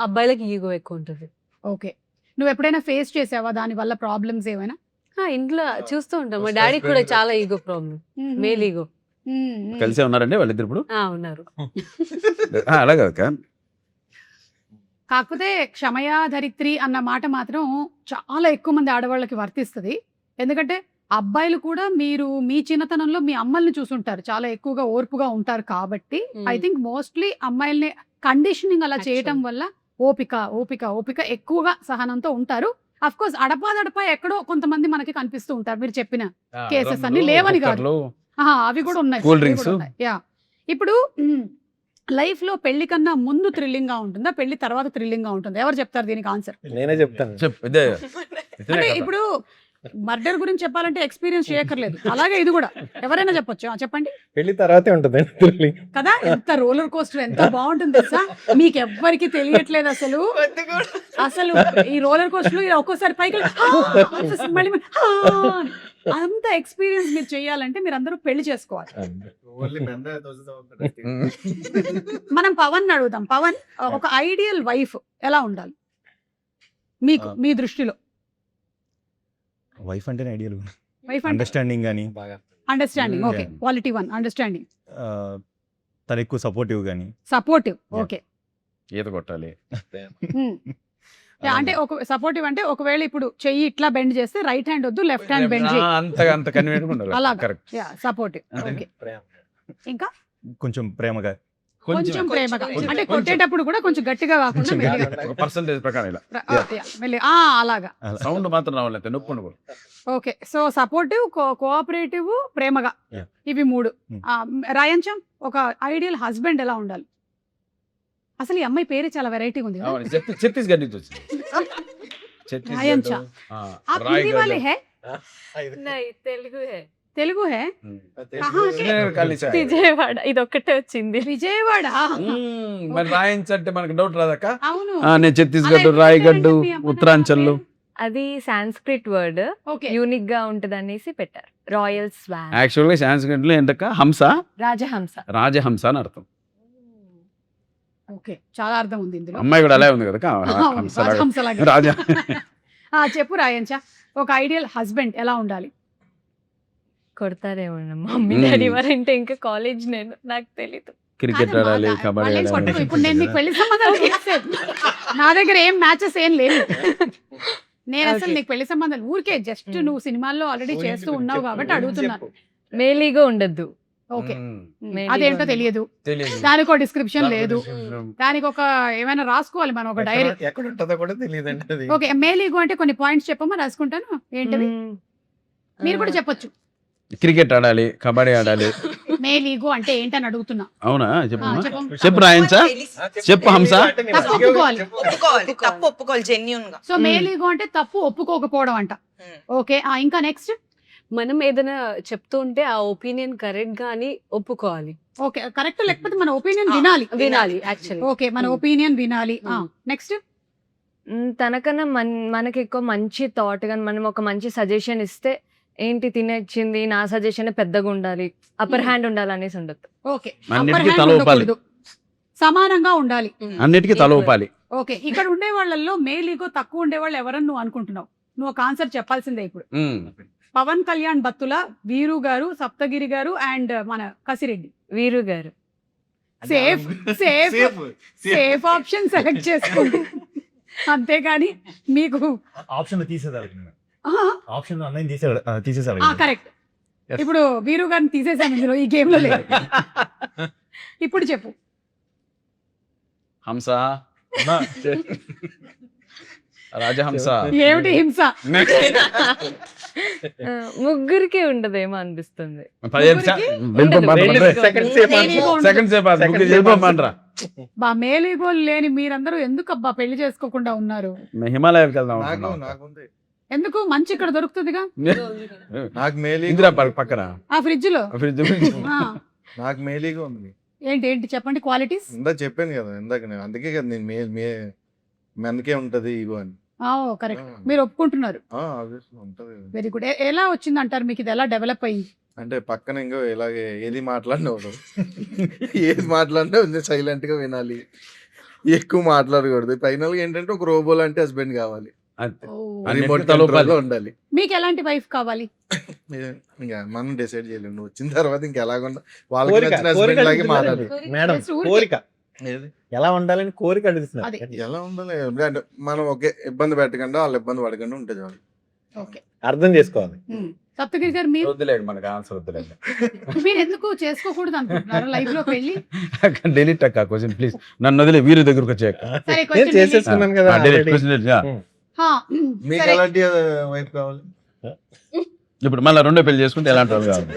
అబ్బాయిలకి ఈగో ఎక్కువ ఉంటుంది. ఓకే, నువ్వు ఎప్పుడైనా ఫేస్ చేసావా దాని వల్ల ప్రాబ్లమ్స్ ఏమైనా? ఇంట్లో చూస్తూ ఉంటాం, మా డాడీ కూడా చాలా ఈగో ప్రాబ్లం, మేల్ ఈగో. కలిసే ఉన్నారండి వాళ్ళిద్దరు ఇప్పుడు? ఉన్నారు. అలా కదా. కాకపోతే క్షమయా ధరిత్రి అన్న మాట మాత్రం చాలా ఎక్కువ మంది ఆడవాళ్ళకి వర్తిస్తుంది. ఎందుకంటే అబ్బాయిలు కూడా మీరు మీ చిన్నతనంలో మీ అమ్మల్ని చూసుంటారు, చాలా ఎక్కువగా ఓర్పుగా ఉంటారు కాబట్టి ఐ థింక్ మోస్ట్లీ అమ్మాయిల్ని కండిషనింగ్ అలా చేయటం వల్ల ఓపిక ఓపిక ఓపిక ఎక్కువగా సహనంతో ఉంటారు. అఫ్ కోర్స్ అడపా ఎక్కడో కొంతమంది మనకి కనిపిస్తూ ఉంటారు, మీరు చెప్పిన కేసెస్ అన్ని లేవని కాదు, అవి కూడా ఉన్నాయి. Cool drinks. యా, ఇప్పుడు లైఫ్ లో పెళ్లి కన్నా ముందు థ్రిల్లింగ్ గా ఉంటుందా, పెళ్లి తర్వాత థ్రిల్లింగ్ గా ఉంటుందా? ఎవరు చెప్తారు దీనికి ఆన్సర్? నేనే చెప్తాను. చెప్పు. ఇదే అంటే ఇప్పుడు మర్డర్ గురించి చెప్పాలంటే ఎక్స్పీరియన్స్ చేయక్కర్లేదు, అలాగే ఇది కూడా ఎవరైనా చెప్పొచ్చు. చెప్పండి. పెళ్లి తర్వాతే ఉంటదండి కదా, ఎంత రోలర్ కోస్టర్, ఎంత బాగుంటుంది తెలుసా? మీకు ఎవ్వరికి తెలియట్లేదు అసలు. అసలు ఈ రోలర్ కోస్టర్ ఒక్కోసారి పైకి మళ్ళీ అంత ఎక్స్పీరియన్స్ మీరు చేయాలంటే మీరు అందరూ పెళ్లి చేసుకోవాలి. Only men are those who are- మనం పవన్ అడుగుదాం. పవన్, ఒక ఐడియల్ వైఫ్ ఎలా ఉండాలి మీకు, మీ దృష్టిలో? వైఫ్ అంటేనే ఐడియల్ వైఫ్ అంటే అండర్స్టాండింగ్ కానీ బాగా understanding. Okay, Yeah. Quality 1 understanding, తను ఎక్కువ సపోర్టివ్ కానీ సపోర్టివ్. Yeah. ఓకే, ఈత కొట్టాలి. అంటే ఒక సపోర్టివ్ అంటే ఒకవేళ ఇప్పుడు చెయ్యి ఇట్లా బెండ్ చేస్తే రైట్ హ్యాండ్ వద్దు, లెఫ్ట్ హ్యాండ్ బెండ్ చేయి, అంత కన్వీనియంట్ ఉండాలి. అలాగా. కరెక్ట్. Yeah, supportive. ఓకే, ప్రేమ. ఇంకా కొంచెం ప్రేమగా కొంచెం ప్రేమగా, కొంచెం. అంటే కొట్టేటప్పుడు కూడా కొంచెం గట్టిగా కాకుండా కొంచెం మెల్లిగా. పర్సంటేజ్ ప్రకారం ఇలా అలాగా. సౌండ్ మాత్రం రావాలి, నొప్పి ఉండకూడదు. ఓకే, సో సపోర్టివ్, కోఆపరేటివ్, ప్రేమగా, Yeah. ఇవి 3. Hmm. రాయంచం, ఒక ఐడియల్ హస్బెండ్ ఎలా ఉండాలి? అసలు ఈ అమ్మాయి పేరే చాలా వెరైటీగా ఉంది కదా. అవును, ఛత్తీస్గఢ్ నుంచి వచ్చింది. రాయంచా. आप हिंदी वाले हैं? తెలుగు తెలుగు है? कहाँ के? విజయవాడ, ఇది ఒక్కటే వచ్చింది. విజయవాడ. మరి రాయించ అంటే మనకు డౌట్ రాదక్క. అవును. నేను ఛత్తీస్గఢ్, రాయగఢ్, ఉత్తరాంచల్. అది సాంస్క్రిట్ వర్డ్, ఓకే, యూనిక్ గా ఉంటది అనేసి పెట్టారు. రాయల్ స్వాన్, యాక్చువల్ గా సాంస్క్రిట్ లో ఏంటక్క, హంస, రాజహంస. రాజహంస అని అర్థం. ఓకే, చాలా అర్థం ఉంది ఇందులో. అమ్మాయి కూడా అలా ఉంది కదా, అవును, హంస లాగా. రాజహంసలాగా. రాజా. చెప్పు రాయంచా, ఒక ఐడియల్ హస్బెండ్ ఎలా ఉండాలి? కొడతారేమో మమ్మీ డాడీ వారంటే, ఇంకా కాలేజ్ నేను, నాకు తెలీదు. క్రికెట్ కాదమ్మా, ఆడాలి, కబడ్డీ వాళ్ళేం కొట్టరు. ఆడాలి. ఇప్పుడు నేను నీకు పెళ్లి సంబంధాలు చేసేది. నా దగ్గర ఏం మ్యాచెస్ ఏం లేవు. నేను అసలు Okay. నీకు పెళ్లి సంబంధాలు ఊరికే జస్ట్ Hmm. నువ్వు సినిమాల్లో ఆల్రెడీ చేస్తూ ఉన్నావు కాబట్టి అడుగుతున్నాను. మేలీగా ఉండద్దు, ఓకే. Maybe అదేంటో ఇవ్వండి. తెలియదు. తెలియదు దానికి ఒక డిస్క్రిప్షన్ లేదు. దానికి ఒక ఏమైనా రాసుకోవాలి మనం ఒక డైరీ. ఎక్కడ ఉంటుందో కూడా తెలియదండి అది. ఓకే. మేల్ ఈగో అంటే కొన్ని పాయింట్స్ చెప్పమా రాసుకుంటాను. ఏంటది? మీరు కూడా చెప్పొచ్చు. క్రికెట్ ఆడాలి, కబడ్డీ ఆడాలి. మేల్ ఈగో అంటే ఏంటని అడుగుతున్నా. అవునా ఆ, చెప్పమ్మా. చెప్పు. చెప్పు రాయించా, చెప్పు హంస. తప్పు ఒప్పుకోవాలి. ఒప్పుకోవాలి, తప్పు ఒప్పుకోవాలి జెన్యున్ గా. సో మేల్ ఈగో అంటే తప్పు ఒప్పుకోకపోవడం అంట. ఓకే. ఇంకా నెక్స్ట్. మనం ఏదైనా చెప్తూ ఉంటే ఆ ఒపీనియన్ కరెక్ట్ గా అని ఒప్పుకోవాలి, ఓకే. కరెక్ట్ లేకపోతే మన ఒపీనియన్ వినాలి. వినాలి యాక్చువల్లీ. ఓకే. మన ఒపీనియన్ వినాలి. నెక్స్ట్. తనకన్నా మనకి ఎక్కువ మంచి థాట్ కానీ మనం ఒక మంచి సజెషన్ ఇస్తే ఏంటి తినేచ్చింది నా సజెషన్ పెద్దగా ఉండాలి, అప్పర్ హ్యాండ్ ఉండాలి అనేసి ఉండదు. ఓకే. అన్నిటికీ Upper hand తల ఊపాలి. ఉండకూడదు. సమానంగా ఉండాలి. అన్నిటికీ తల ఊపాలి. ఓకే. ఇక్కడ ఉండే వాళ్ళల్లో మేల్ ఈగో తక్కువ ఉండే వాళ్ళు ఎవరని నువ్వు అనుకుంటున్నావు? నువ్వు ఒక ఆన్సర్ చెప్పాల్సిందే ఇప్పుడు. పవన్ కళ్యాణ్ బత్తుల, వీరు గారు, సప్తగిరి గారు అండ్ మన కసిరెడ్డి. వీరు గారు safe safe safe option select చేసుకోండి. అంతేగాని మీకు ఆప్షన్ తీసేదారు, ఆహా, ఆప్షన్ అన్నయ్య తీసేసారు. కరెక్ట్. ఇప్పుడు వీరు గారిని తీసేసాం ఇందులో, ఈ గేమ్ లో లేదు. ఇప్పుడు చెప్పు. హంస, రాజహంస. ఏమిటి హింస? ముగ్గురికి ఉండదేమో అనిపిస్తుంది. సెకండ్ సేపు వెళ్ళిపోమంటారా? బా మేల్ ఈగో లేని మీరందరూ ఎందుకు అబ్బా పెళ్లి చేసుకోకుండా ఉన్నారు? హిమాలయాకి వెళ్దాం నాకు అనుకున్నాం. నాకుంది. ఎందుకు? మంచి ఇక్కడ దొరుకుతుందిగా నాకు మేలీగో ఇందిరా పక్కన ఆ ఫ్రిడ్జ్ లో. ఫ్రిడ్జ్. ఆ, నాకు మేలీగో ఉంది. ఏంటి చెప్పండి క్వాలిటీస్. ఇందాక చెప్పాను కదా, ఇందాక నేను అందుకే కదా నేను మెనకే ఉంటది ఈగో అని. కరెక్ట్. మీరు ఒప్పుకుంటున్నారు. obviously ఉంటది. Very good. ఎలా వచ్చింది అంటారు మీకు? ఇది ఎలా డెవలప్ అయ్యింది? అంటే పక్కన ఇంకో ఇలాగే ఏది మాట్లాడినవాడు ఏది మాట్లాడినా సైలెంట్ గా వినాలి, ఎక్కువ మాట్లాడకూడదు. ఫైనల్ గా ఏంటంటే ఒక రోబో లాంటి హస్బెండ్ కావాలి, అంతే. రిమోట్ అన్నిటికీ తల ఊపాలి. కంట్రోల్ లో ఉండాలి. మీకు ఎలాంటి వైఫ్ కావాలి? ఇంకా మనం డిసైడ్ చేయలేము. నువ్వు వచ్చిన తర్వాత ఇంకా ఎలాగుండా వాళ్ళకి నచ్చిన హస్బెండ్ లాగే మాట్లాడాలి. మేడం Just ఊరికే. కోరిక ఏది? ఎలా ఉండాలని కోరిక అడుగుతున్నారు. అది. ఎలా ఉండాలి అంటే మనం ఒకే ఇబ్బంది పెట్టకుండా వాళ్ళు ఇబ్బంది పడకుండా ఉంటే చాలు. ఓకే. అర్థం చేసుకోవాలి. సప్తగిరి గారు మీరు వద్దులేదు, మనకు ఆన్సర్ వద్దులేదు. మీరు ఎందుకు చేసుకోకూడదు అనుకుంటున్నారు లైఫ్ లో పెళ్లి? డెలీట్ అక్క క్వశ్చన్ ప్లీజ్. నన్ను వదిలే వీరి దగ్గరకు వచ్చాక. సరే నేను question చేసేసుకున్నాను కదా డెలీట్ already. క్వశ్చన్. హా, మీకు సరే. ఎలాంటి వైఫ్ కావాలి ఇప్పుడు మళ్ళీ రెండో పెళ్లి చేసుకుంటే ఎలాంటి వాళ్ళు కావాలి?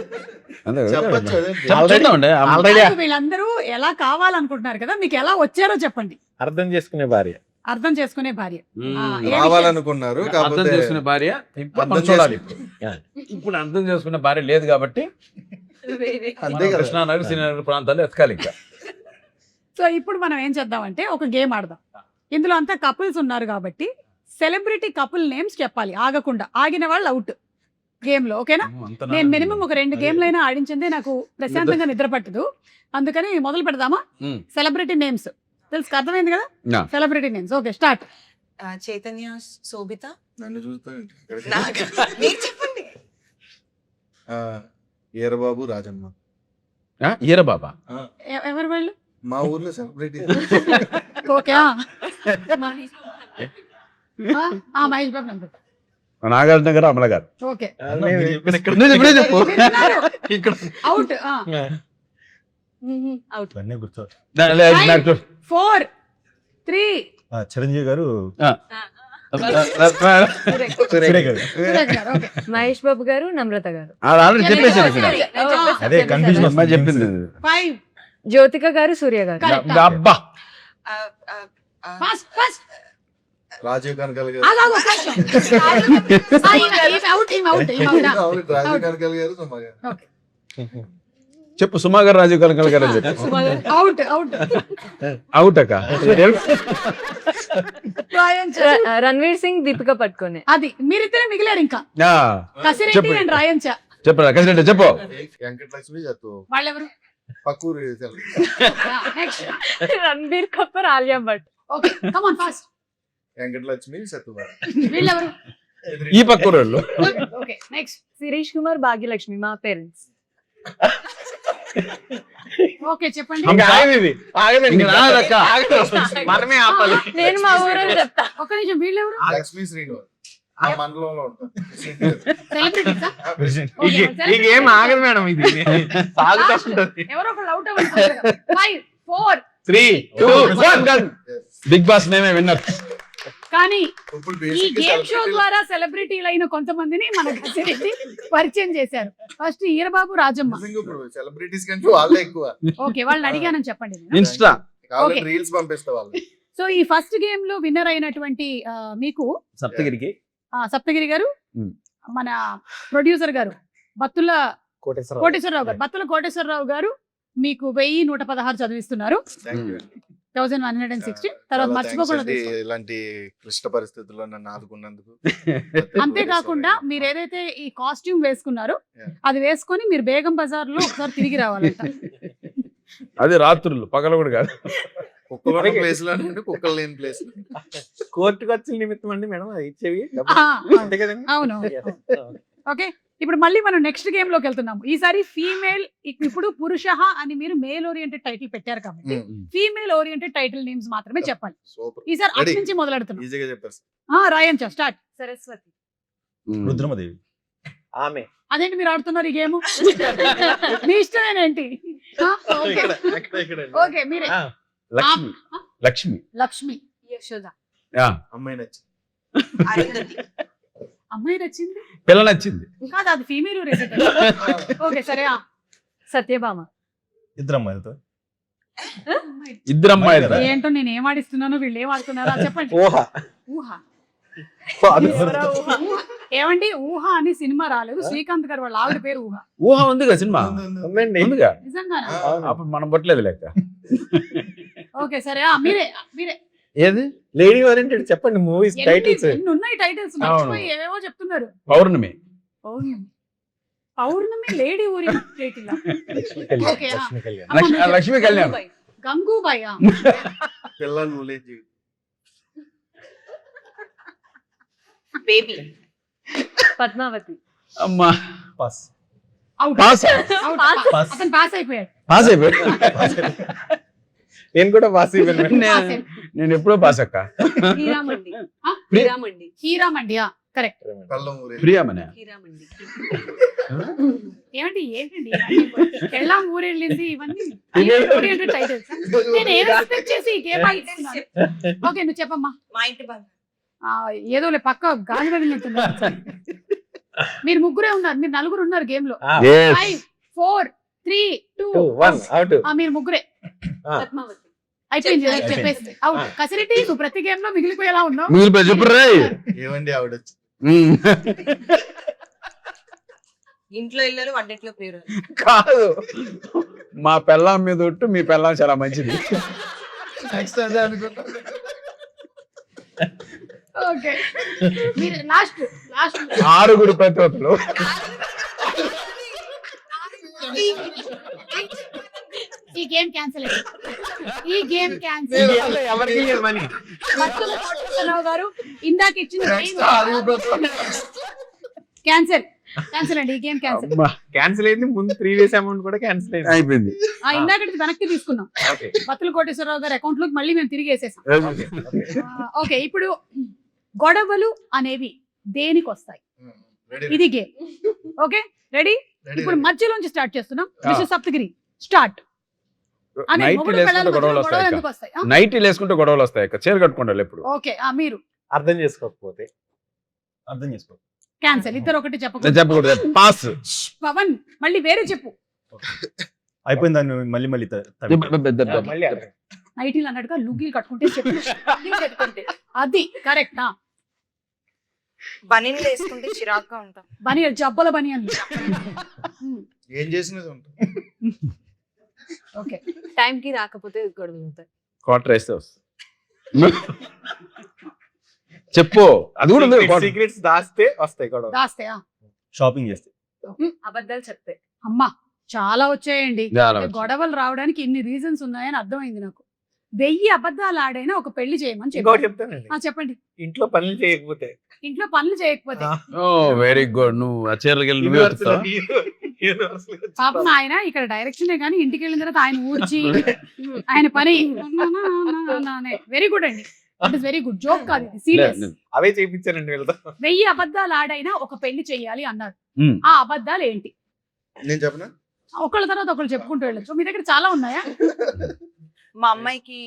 అంతే కదా? చెప్పచ్చు అదే. చూద్దామండి. Already నాకు వీళ్ళందరూ ఎలా కావాలనుకుంటున్నారు కదా, మీకు ఎలా వచ్చారో చెప్పండి. అర్థం చేసుకునే భార్య. అర్థం చేసుకునే భార్య. ఆ, ఏ రావాలనుకున్నారు అర్థం కాకపోతే చేసుకునే భార్య ఇప్పుడు అర్థం మనం చూడాలి. Yeah. ఇప్పుడు అర్థం చేసుకునే భార్య లేదు కాబట్టి అంతే కదా. కృష్ణానగర్ శ్రీనగర్ ప్రాంతాల్లో ఎతకాలి ఇంకా. సో ఇప్పుడు మనం ఏం చేద్దామంటే ఒక గేమ్ ఆడదాం. ఇందులో అంతా కపుల్స్ ఉన్నారు కాబట్టి సెలబ్రిటీ కపుల్ నేమ్స్ చెప్పాలి ఆగకుండా. ఆగిన వాళ్ళు అవుట్ గేమ్ లో. ఓకేనా? నేను మినిమం ఒక 2 గేమ్లు అయినా ఆడించిందే నాకు ప్రశాంతంగా నిద్ర పట్టదు. అందుకని మొదలు పెడదామా? సెలబ్రిటీ నేమ్స్ తెలుసు, అర్థమైంది కదా? Yeah. Celebrity names. Okay, start. Chaitanya, Sobhita. నన్ను చూస్తా మీరు చెప్పండి. ఈరబాబు, రాజమ్మ. ఈర బాబా. ఎవరు వాళ్ళు? మా ఊర్లో celebrity. Okay. Mahesh Babu number. Nagarjuna గారు, అమల గారు. ఓకే. ఇప్పుడే చెప్పు. ఇక్కడ అవుట్. అవుట్. ఇవన్నీ గుర్తు. 4 3 చిరంజీవి గారు, సురేఖ్ గారు. ఓకే. మహేష్ బాబు గారు, నమ్రత గారు. ఆల్రెడీ చెప్పేసాను ఇక్కడ. అదే కన్ఫ్యూజన్ అమ్మాయి చెప్పింది. 5 జ్యోతిక గారు, సూర్య గారు. Correct. అబ్బా ఫస్ట్ ఫస్ట్ రాజీవ్ కనకాల గారు. ఆగు అవుట్ అవును, రాజీవ్ కనకాల గారు, సుమ గారు. ఓకే. చెప్పు. సుమా గారు, రాజీవ్ కనకాల గారు అని చెప్పు. Out out. అవుట్ అక్క. రణ్వీర్ సింగ్, దీపిక పట్టుకునే. అది మీరిద్దరే మిగిలారు ఇంకా. కసిరెడ్డి చెప్పు. అండ్ రాయంచా. చెప్పరా కసిరెడ్డి చెప్పు. వెంకటలక్ష్మి చెప్తూ వాళ్ళెవరు? పక్కూరు next. Ranbir Kapoor, Alia Bhatt. Okay, come on fast. Venkatalakshmi, Satyabhara. వీళ్ళెవరు? ఈ పక్క వాళ్ళు. Okay, next. శిరీష్ కుమార్, భాగ్యలక్ష్మి, మా పేరెంట్స్. ఓకే, చెప్పండి. ఇంకా ఆగదు. ఇంకా రాదక్క. మనమే ఆపాలి. నేను మా ఊరని చెప్తా. ఒక్క నిమిషం, వీళ్ళెవరు? లక్ష్మీ శ్రీనివాస్. ఆ మండలంలో ఉంటాం. సెలబ్రిటీసా? ఈ గేమ్ ఆగదు మేడం, ఇది సాగుతూ ఉంటుంది. ఎవరో ఒకళ్ళు అవుట్ అవ్వాలి. 5, 4. 3, 2, 1 బిగ్ బాస్ మేమే విన్నర్. కానీ ఇప్పుడు ఈ basic గేమ్ షో celebrity ద్వారా సెలబ్రిటీలు అయిన కొంతమందిని మన గసిరెడ్డి పరిచయం చేశారు. ఫస్ట్ ఈరబాబు, రాజమ్మ. నిజంగా ఇప్పుడు సెలబ్రిటీస్ కంటే వాళ్ళే ఎక్కువ. ఓకే, వాళ్ళని అడిగానని చెప్పండి. ఇన్స్టా కావాలంటే Okay. రీల్స్ పంపిస్తా వాళ్ళు. సో ఈ ఫస్ట్ గేమ్ లో విన్నర్ అయినటువంటి మీకు సప్తగిరికి సప్తగిరి గారు, Hmm. మన ప్రొడ్యూసర్ గారు బత్తుల కోటేశ్వరరావు. కోటేశ్వరరావు గారు, బత్తుల కోటేశ్వరరావు గారు మీకు 1116 చదివిస్తున్నారు. Thank you. 1116. తర్వాత చాలా మర్చిపోకుండా thanks అండి. తీసుకోండి. ఇలాంటి క్లిష్ట పరిస్థితుల్లో నన్ను ఆదుకున్నందుకు. అంతేకాకుండా మీరు ఏదైతే ఈ కాస్ట్యూమ్ వేసుకున్నారో Yeah. అది వేసుకొని మీరు బేగం బజార్ లో ఒకసారి తిరిగి రావాలంట. అది రాత్రులు, పగలు కూడా కాదు. కుక్కలు ఉన్న ప్లేస్ లో నుండి కుక్కలు లేని ప్లేస్. కోర్టు ఖర్చుల నిమిత్తం అండి మేడం అది ఇచ్చేవి ఆ, అంతే కదండి. అవును. ఓకే, ఇప్పుడు మళ్ళీ మనం నెక్స్ట్ గేమ్ లోకి వెళ్తున్నాము. ఈసారి ఫీమేల్, ఇప్పుడు పురుష అని మీరు మేల్ ఓరియంటెడ్ టైటిల్ పెట్టారు కాబట్టి ఫీమేల్ ఓరియంటెడ్ టైటిల్ నేమ్స్ మాత్రమే చెప్పాలి. సూపర్, ఈసారి అటు Ready. నుంచి మొదలెడుతున్నాం. ఈజీగా చెప్పారు. రాయంచా స్టార్ట్. సరస్వతి. రుద్రమదేవి. ఆమె అదేంటి మీరు ఆడుతున్నారు ఈ గేమ్? మీ ఇష్టమేనేంటి? ఓకే, ఓకే, మీరే. లక్ష్మి. లక్ష్మి. లక్ష్మి. యశోద. అమ్మాయి నచ్చి అరుంధతి. అమ్మాయి నచ్చింది పిల్ల నచ్చింది. కాదు, అది ఫీమేల్ ఓరియంటెడ్. ఓకే, సరే. సత్యభామ. ఇద్దరు అమ్మాయిలతో. ఇద్దరు అమ్మాయిలు. ఏంటో నేను ఏం ఆడిస్తున్నానో వీళ్ళు ఏం ఆడుతున్నారో చెప్పండి. ఊహ. ఊహ. ఏమండి, ఊహ అని సినిమా రాలేదు. శ్రీకాంత్ గారు వాళ్ళ ఆవిడ పేరు ఊహ. ఊహ ఉందిగా సినిమా ఉందండి. ఉందిగా. నిజంగానా? అప్పుడు మనం పట్టలేదు లెక్క. ఓకే, సరే. మీరే మీరే ఏది లేడీ ఓరియంటెడ్ చెప్పండి మూవీస్ టైటిల్స్. ఎన్ని ఉన్నాయి టైటిల్స్? మర్చిపోయి ఏవేవో చెప్తున్నారు. Pournami. Pournami. Pournami lady oriented title. Okay, Lakshmi Kalyan. Lakshmi Kalyan. Gangubai. పిల్లలు నువ్వులే జీవి. బేబీ. పద్మావతి. అమ్మా pass. Out. Pass. Out. Pass. అతను పాస్ అయిపోయాడు. పాస్ అయిపోయాడు. నేను కూడా పాస్ అయిపోయాను. పాస్ అయిపోయాడు. నేను ఎప్పుడో పాస్ అక్క. హీరామండి. ఆ? హీరామండి. హీరామండి. కరెక్ట్. కళ్ళం ఊరే. ప్రియామనే. హీరామండి. ఏమండి ఏంటండి ఎళ్ళాం ఊరెళ్ళింది ఇవన్నీ ఓరియంటెడ్ టైటిల్స్. నేను ఏదో ఎక్స్పెక్ట్ చేసి ఈ గేమ్ ఆడుతున్నాను. ఓకే, నువ్వు చెప్పమ్మా. మా ఇంటి బంధం. ఏదోలే పక్క గాలి వదిలినట్టున్నారు. మీరు ముగ్గురే ఉన్నారు, మీరు నలుగురు ఉన్నారు గేమ్ లో. Yes. 5, 4, 3, 2, 1 అవుట్. మీరు ముగ్గురే. పద్మావతి. అయిపోయింది, అయిపోయింది. చెప్పేసి అవుట్. కసిరెడ్డి, నువ్వు ప్రతి గేమ్ లో మిగిలిపోయేలా ఉన్నావు. మిగిలిపోయి చెప్పు రే. ఏమండి ఆవిడ వచ్చి ఇంట్లో ఇల్లు వంటింట్లో పేరు. కాదు, మా పెళ్ళాం మీద ఒట్టు మీ పెళ్ళాం చాలా మంచిది. నెక్స్ట్ అదే అనుకుంటా. ఓకే, మీరు లాస్ట్ 6 ప్రతివతులు. ఈ గేమ్ క్యాన్సిల్. ఈ గేమ్ క్యాన్సిల్. ఎవరికి మనీ. బత్తుల కోటేశ్వరరావు గారు ఇందాక ఇచ్చిన క్యాన్సిల్. క్యాన్సిల్ అండి, ఈ గేమ్ క్యాన్సిల్. క్యాన్సిల్ అయింది. ముందు ప్రీవియస్ అమౌంట్ కూడా క్యాన్సిల్ అయింది. అయిపోయింది. ఇందాక వెనక్కి తీసుకున్నాం. బత్తుల కోటేశ్వరరావు గారు అకౌంట్ లోకి మళ్ళీ మేము తిరిగి వేసేసాం. ఓకే, ఇప్పుడు గొడవలు అనేవి దేనికి వస్తాయి? ఇది గేమ్. Okay, ready? ఇప్పుడు మధ్యలోంచి స్టార్ట్ చేస్తున్నాం. Mister Saptagiri start. నైట్ వేసుకుంటే గొడవలు వస్తాయి. నైట్ వేసుకుంటే గొడవలు వస్తాయి. చీర కట్టుకుంటారు ఎప్పుడు. ఓకే, మీరు అర్థం చేసుకోకపోతే అర్థం చేసుకో. క్యాన్సిల్. ఇద్దరు ఒకటి చెప్పకూడదు. చెప్పకూడదు. పాస్. పవన్ మళ్ళీ వేరే చెప్పు. అయిపోయింది దాన్ని మళ్ళీ మళ్ళీ మళ్ళీ అర్థం. నైటీలు అన్నట్టుగా లుంగీలు కట్టుకుంటే చెప్పు. లుంగీలు కట్టుకుంటే అది కరెక్ట్. బనీన్లు వేసుకుంటే చిరాగ్గా ఉంటాం. బనియన్, జబ్బల బనియన్. ఏం చేసినది ఉంటా. ఓకే, టైం కి రాకపోతే గొడవలు అవుతాయి. క్వార్టర్ వేస్తే వస్తుంది. చెప్పు, అది కూడా ఉంది. సీక్రెట్స్ దాస్తే వస్తాయి గొడవ. దాస్తే. షాపింగ్ చేస్తే. అబద్ధాలు చెప్తే. అమ్మా చాలా వచ్చాయండి. చాలా వచ్చాయి. గొడవలు రావడానికి ఇన్ని రీజన్స్ ఉన్నాయని అర్థమైంది నాకు. 1000 అబద్ధాలు ఆడైనా ఒక పెళ్లి చేయమని ఇంకోటి చెప్పారు. చెప్తానండి. చెప్పండి. ఇంట్లో పనులు చేయకపోతే. ఇంట్లో పనులు చేయకపోతే. ఓ వెరీ గుడ్. నువ్వు ఆ చీరలకి వెళ్ళి నువ్వే వస్తావా? పాపం ఆయన ఇక్కడ డైరెక్షన్ కానీ ఇంటికి వెళ్ళిన తర్వాత ఆయన ఊడ్చి ఆయన పని. వెరీ గుడ్ అండి. That is very good. Joke కాదు ఇది, సీరియస్. అవే చేయించానండి వీళ్ళతో. 1000 అబద్ధాలు ఆడైనా ఒక పెళ్లి చెయ్యాలి అన్నారు. ఉమ్. ఆ అబద్ధాలు ఏంటి? నేను చెప్పనా? ఒకళ్ళ తర్వాత ఒకళ్ళు చెప్పుకుంటూ వెళ్ళొచ్చు. మీ దగ్గర చాలా ఉన్నాయా? మా అమ్మాయికి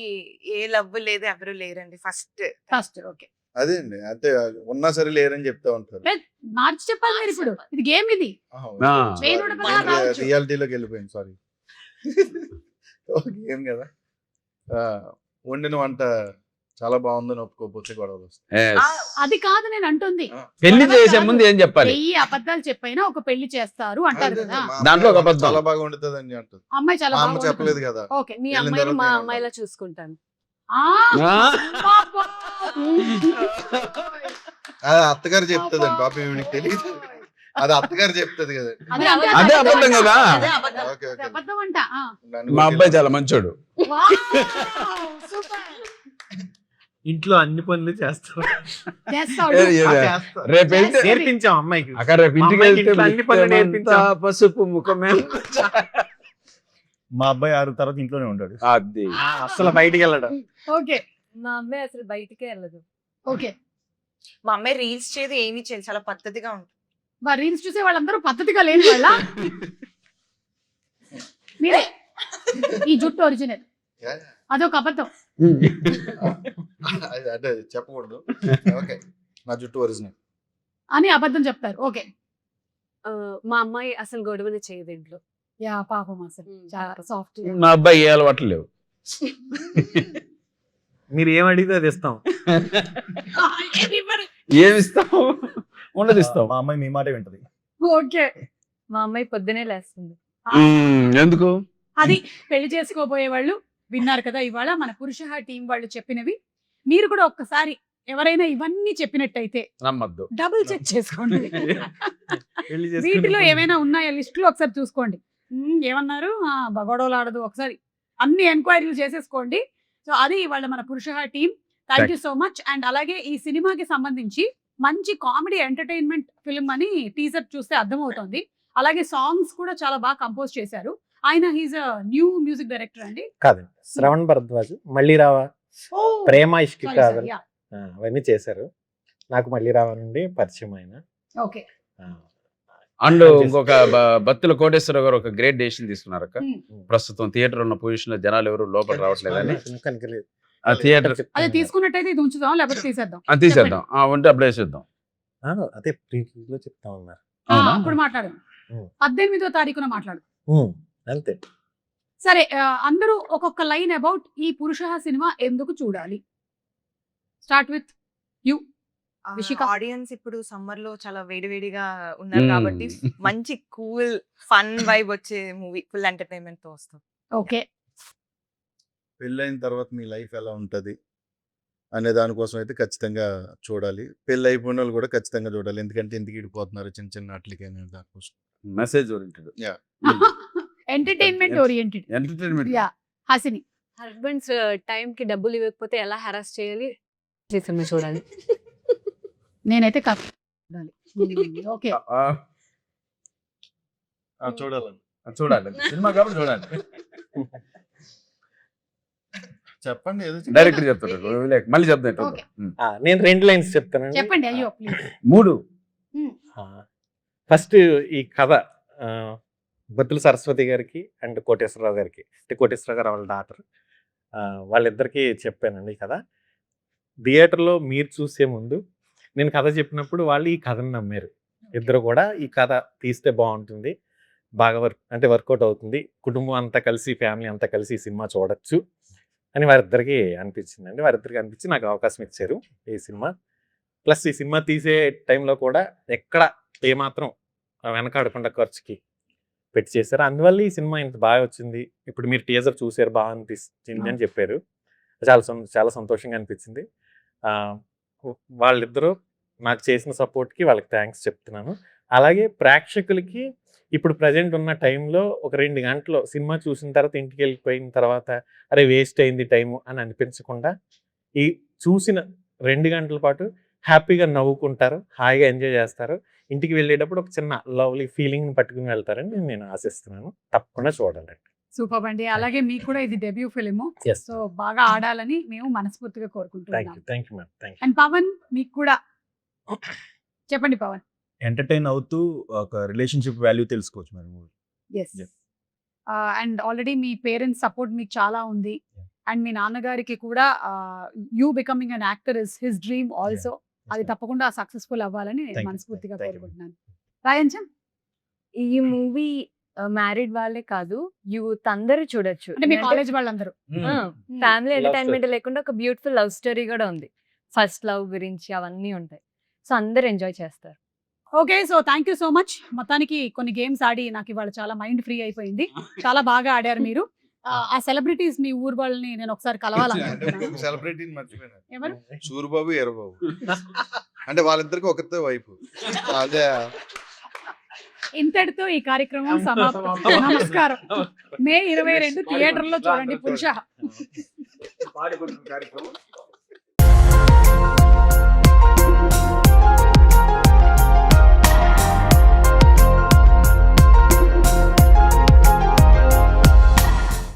ఏ లవ్ లేదు, ఎవరు లేరండి ఫస్ట్. ఫస్ట్ ఓకే, అదే అండి, అంటే ఉన్నా సరే లేరని చెప్తా ఉంటారు. మార్చి చెప్పాలి మీరు ఇప్పుడు. ఇది గేమ్ ఇది. ఆ. వేణుడు కదా రావచ్చు. రియాలిటీలోకి వెళ్ళిపోయింది, సారీ. ఏం కదా, వండిన వంట చాలా బాగుందని ఒప్పుకోకపోతే గొడవలు వస్తాయి. Yes. అది కాదు నేను అంటుంది. పెళ్లి చేసే ముందు ఏం చెప్పాలి? 1000 అబద్ధాలు చెప్పైనా ఒక పెళ్లి చేస్తారు అంటారు కదా. మా దాంట్లో ఒక అమ్మాయి అబద్ధం. చాలా బాగా వండుతుంది అని అంటుంది. అమ్మాయి చాలా మా బాగా అమ్మ చెప్పలేదు కదా. ఓకే. మీ వెళ్ళిన అమ్మాయిని తర్వాత మా నేను అమ్మాయిలా చూసుకుంటాను. ఆ? పాపం. అది అత్తగారు చెప్తుంది అండి, పాపం ఈవిడికి తెలియదు. అది అత్తగారు చెప్తుంది కదా. అదే అంటే అదే అబద్ధం కదా. అదే అబద్ధం. Okay okay. అబద్ధం అంట. నన్ను మా కూడా అబ్బాయి చాలా మంచోడు. సూపర్ ఇంట్లో అన్ని పనులు చేస్తాం. చేస్తాడు. రేపు వెళ్తే నేర్పించాం అమ్మాయికి. అక్కడ రేపు ఇంటికి మా అమ్మాయికి వెళ్తే ఇంట్లో అన్ని పనులు నేర్పించాం. పసుపు ముఖమే. మా అబ్బాయి 6 తర్వాత ఇంట్లోనే ఉంటాడు. అది అసలు బయటికి వెళ్ళడం. ఓకే మా అమ్మాయి అసలు బయటికే వెళ్ళదు. ఓకే. మా అమ్మాయి రీల్స్ చేయదు, ఏమీ చేయదు, చాలా పద్ధతిగా ఉంటుంది. మరి రీల్స్ చూసే వాళ్ళందరూ పద్ధతిగా లేని వాళ్ళ? మీరే ఈ జుట్టు ఒరిజినల్, అదొక అబద్ధం. అంటే చెప్పకూడదు. ఓకే, నా జుట్టు ఒరిజినల్ అని అబద్ధం చెప్తారు. ఓకే. మా అమ్మాయి అసలు గొడవనే చేయదు ఇంట్లో. యా పాపం, అసలు చాలా సాఫ్ట్. మా అబ్బాయి ఏ అలవాట్లు లేవు. మీరు ఏం అడిగితే అది ఇస్తాం. ఏమి ఇస్తావు? ఉండదు ఇస్తాం. మా అమ్మాయి మీ మాటే వింటది. ఓకే. మా అమ్మాయి పొద్దునే లేస్తుంది. ఎందుకు? అది పెళ్లి చేసుకోబోయే వాళ్ళు విన్నారు కదా ఇవాళ మన పురుష టీం వాళ్ళు చెప్పినవి. మీరు కూడా ఒక్కసారి ఎవరైనా ఇవన్నీ చెప్పినట్టయితే నమ్మద్దు. డబుల్ చెక్ చేసుకోండి. పెళ్లి చేసుకుని వీటిలో ఏమైనా ఉన్నాయా లిస్ట్ లో ఒకసారి చూసుకోండి. ఏమన్నారు? గొడవలు ఆడదు, ఒకసారి అన్ని ఎంక్వైరీలు చేసేసుకోండి. సో అది ఇవాళ మన పురుష team. Thank you so much. And అలాగే ఈ సినిమాకి సంబంధించి మంచి కామెడీ ఎంటర్టైన్మెంట్ ఫిల్మ్ అని టీజర్ చూస్తే అర్థమవుతుంది. అలాగే సాంగ్స్ కూడా చాలా బాగా కంపోజ్ చేశారు. ఆయన హీజ్ న్యూ మ్యూజిక్ డైరెక్టర్ అండి. కాదండి, శ్రవణ్ భరద్వాజ్, మళ్ళీ రావా, ప్రేమ ఇష్కి కాదు, అవన్నీ చేశారు. నాకు మళ్ళీ రావా నుండి పరిచయం ఆయన. ఓకే. అండ్ ఇంకొక బత్తుల కోటేశ్వర గారు ఒక గ్రేట్ డెసిషన్ తీసుకున్నారు అక్క. ప్రస్తుతం థియేటర్ ఉన్న పొజిషన్ లో జనాలు ఎవరు లోపల రావట్లేదని కనుకలేదు. ఆ థియేటర్ అదే తీసుకున్నట్టయితే ఇది ఉంచుదాం, లేకపోతే తీసేద్దాం. తీసేద్దాం. ఉంటే అప్పుడు వేసేద్దాం. అదే ప్రీలో చెప్తా ఉన్నారు. అప్పుడు మాట్లాడదాం. 18వ తారీఖున మాట్లాడదాం. అంతే. సరే, అందరూ ఒక్కొక్క లైన్ అబౌట్ ఈ పురుష సినిమా ఎందుకు చూడాలి. Start with you. ఆడియన్స్ ఇప్పుడు సమ్మర్ లో చాలా వేడివేడిగా ఉన్నారు కాబట్టి మంచి కూల్ ఫన్ వైబ్ వచ్చే మూవీ, ఫుల్ ఎంటర్టైన్మెంట్ తో వస్తాం. ఓకే. పెళ్ళైన తర్వాత మీ లైఫ్ ఎలా ఉంటుంది అనే దానికోసం అయితే ఖచ్చితంగా చూడాలి. పెళ్ళి అయిపోయిన వాళ్ళు కూడా ఖచ్చితంగా చూడాలి. ఎందుకంటే ఇంటికి ఇడిపోతున్నారు చిన్న చిన్న అట్లకైనా దానికోసం. Message oriented. Entertainment oriented. Entertainment. Yeah. Hasini. Husbands time కి డబ్బులు ఇవ్వకపోతే ఎలా హెరాస్ చేయాలి సినిమా చూడాలి. నేనైతే చూడాలి. ఓకే. చూడాలని చూడాలి. సినిమా కాబట్టి చూడాలి. చెప్పండి, ఏదో డైరెక్టర్ చెప్తాడు. మళ్ళీ చెప్తాను. ఓకే. నేను 2 లైన్స్ చెప్తానండి. చెప్పండి. అయ్యో ప్లీజ్. 3. ఫస్ట్ ఈ కథ బత్తుల సరస్వతి గారికి అండ్ కోటేశ్వరరావు గారికి, అంటే కోటేశ్వరరావు గారు వాళ్ళ డాక్టర్, వాళ్ళిద్దరికీ చెప్పానండి ఈ కథ. థియేటర్లో మీరు చూసే ముందు నేను కథ చెప్పినప్పుడు వాళ్ళు ఈ కథను నమ్మారు. ఇద్దరు కూడా ఈ కథ తీస్తే బాగుంటుంది, బాగా వర్కౌట్ అవుతుంది, కుటుంబం అంతా కలిసి, ఫ్యామిలీ అంతా కలిసి ఈ సినిమా చూడొచ్చు అని వారిద్దరికి అనిపించిందండి. వారిద్దరికి అనిపించి నాకు అవకాశం ఇచ్చారు ఈ సినిమా. ప్లస్ ఈ సినిమా తీసే టైంలో కూడా ఎక్కడ ఏమాత్రం వెనకాడకుండా ఖర్చుకి పెట్టి చేశారు. అందువల్ల ఈ సినిమా ఇంత బాగా వచ్చింది. ఇప్పుడు మీరు టీజర్ చూసారు, బాగా అనిపించింది అని చెప్పారు. చాలా సంతోషంగా అనిపించింది. వాళ్ళిద్దరూ నాకు చేసిన సపోర్ట్కి వాళ్ళకి థ్యాంక్స్ చెప్తున్నాను. అలాగే ప్రేక్షకులకి ఇప్పుడు ప్రజెంట్ ఉన్న టైంలో ఒక 2 గంటలు సినిమా చూసిన తర్వాత ఇంటికి వెళ్ళిపోయిన తర్వాత అరే వేస్ట్ అయింది టైము అని అనిపించకుండా ఈ చూసిన 2 గంటల పాటు హ్యాపీగా నవ్వుకుంటారు, హాయిగా ఎంజాయ్ చేస్తారు. ఇంటికి వెళ్ళేటప్పుడు ఒక చిన్న లవ్లీ ఫీలింగ్ పట్టుకుని వెళ్తారని నేను ఆశిస్తున్నాను. తప్పకుండా చూడాలండి. సూపర్ అండి. అలాగే మీకు కూడా ఇది డెబ్యూ ఫిలిము. ఎస్ సో బాగా ఆడాలని మేము మనస్ఫూర్తిగా థ్యాంక్ కోరుకుంటున్నాం. You thank you madam thank you. And Pavan మీకు కూడా చెప్పండి పవన్. ఎంటర్టైన్ అవుతూ ఒక రిలేషన్షిప్ వాల్యూ తెలుసుకోవచ్చు madam movie. Yes. Yeah. And already మీ పేరెంట్స్ సపోర్ట్ మీకు చాలా ఉంది. Yeah. అండ్ మీ నాన్నగారికి కూడా you becoming an actor is his dream also. అది తప్పకుండా సక్సెస్ఫుల్ అవ్వాలని నేను Thank you. మనస్ఫూర్తిగా Thank you. కోరుకుంటున్నాను. రాయంచం ఈ మూవీ మ్యారీడ్ వాళ్ళే కాదు, యూత్ అందరూ చూడొచ్చు. అంటే మీ కాలేజ్ వాళ్ళందరూ. ఫ్యామిలీ Love ఎంటర్టైన్మెంట్ లేకుండా ఒక బ్యూటిఫుల్ లవ్ స్టోరీ కూడా ఉంది. ఫస్ట్ లవ్ గురించి అవన్నీ ఉంటాయి. సో అందరు ఎంజాయ్ చేస్తారు. Okay, so thank you so much. మొత్తానికి కొన్ని గేమ్స్ ఆడి నాకు ఇవాళ చాలా మైండ్ ఫ్రీ అయిపోయింది. చాలా బాగా ఆడారు మీరు. ఆ సెలబ్రిటీస్ మీ ఊరు వాళ్ళని నేను ఒకసారి కలవాలనుకుంటున్నాను. సెలబ్రిటీని మర్చిపోయినా ఎవరు? సూరిబాబు ఎర్రబాబు అంటే వాళ్ళిద్దరికి ఒకతే వైపు. అదే ఇంతటితో ఈ కార్యక్రమం సమాప్తం. నమస్కారం. మే 22 థియేటర్లో చూడండి పురుష. కార్యక్రమం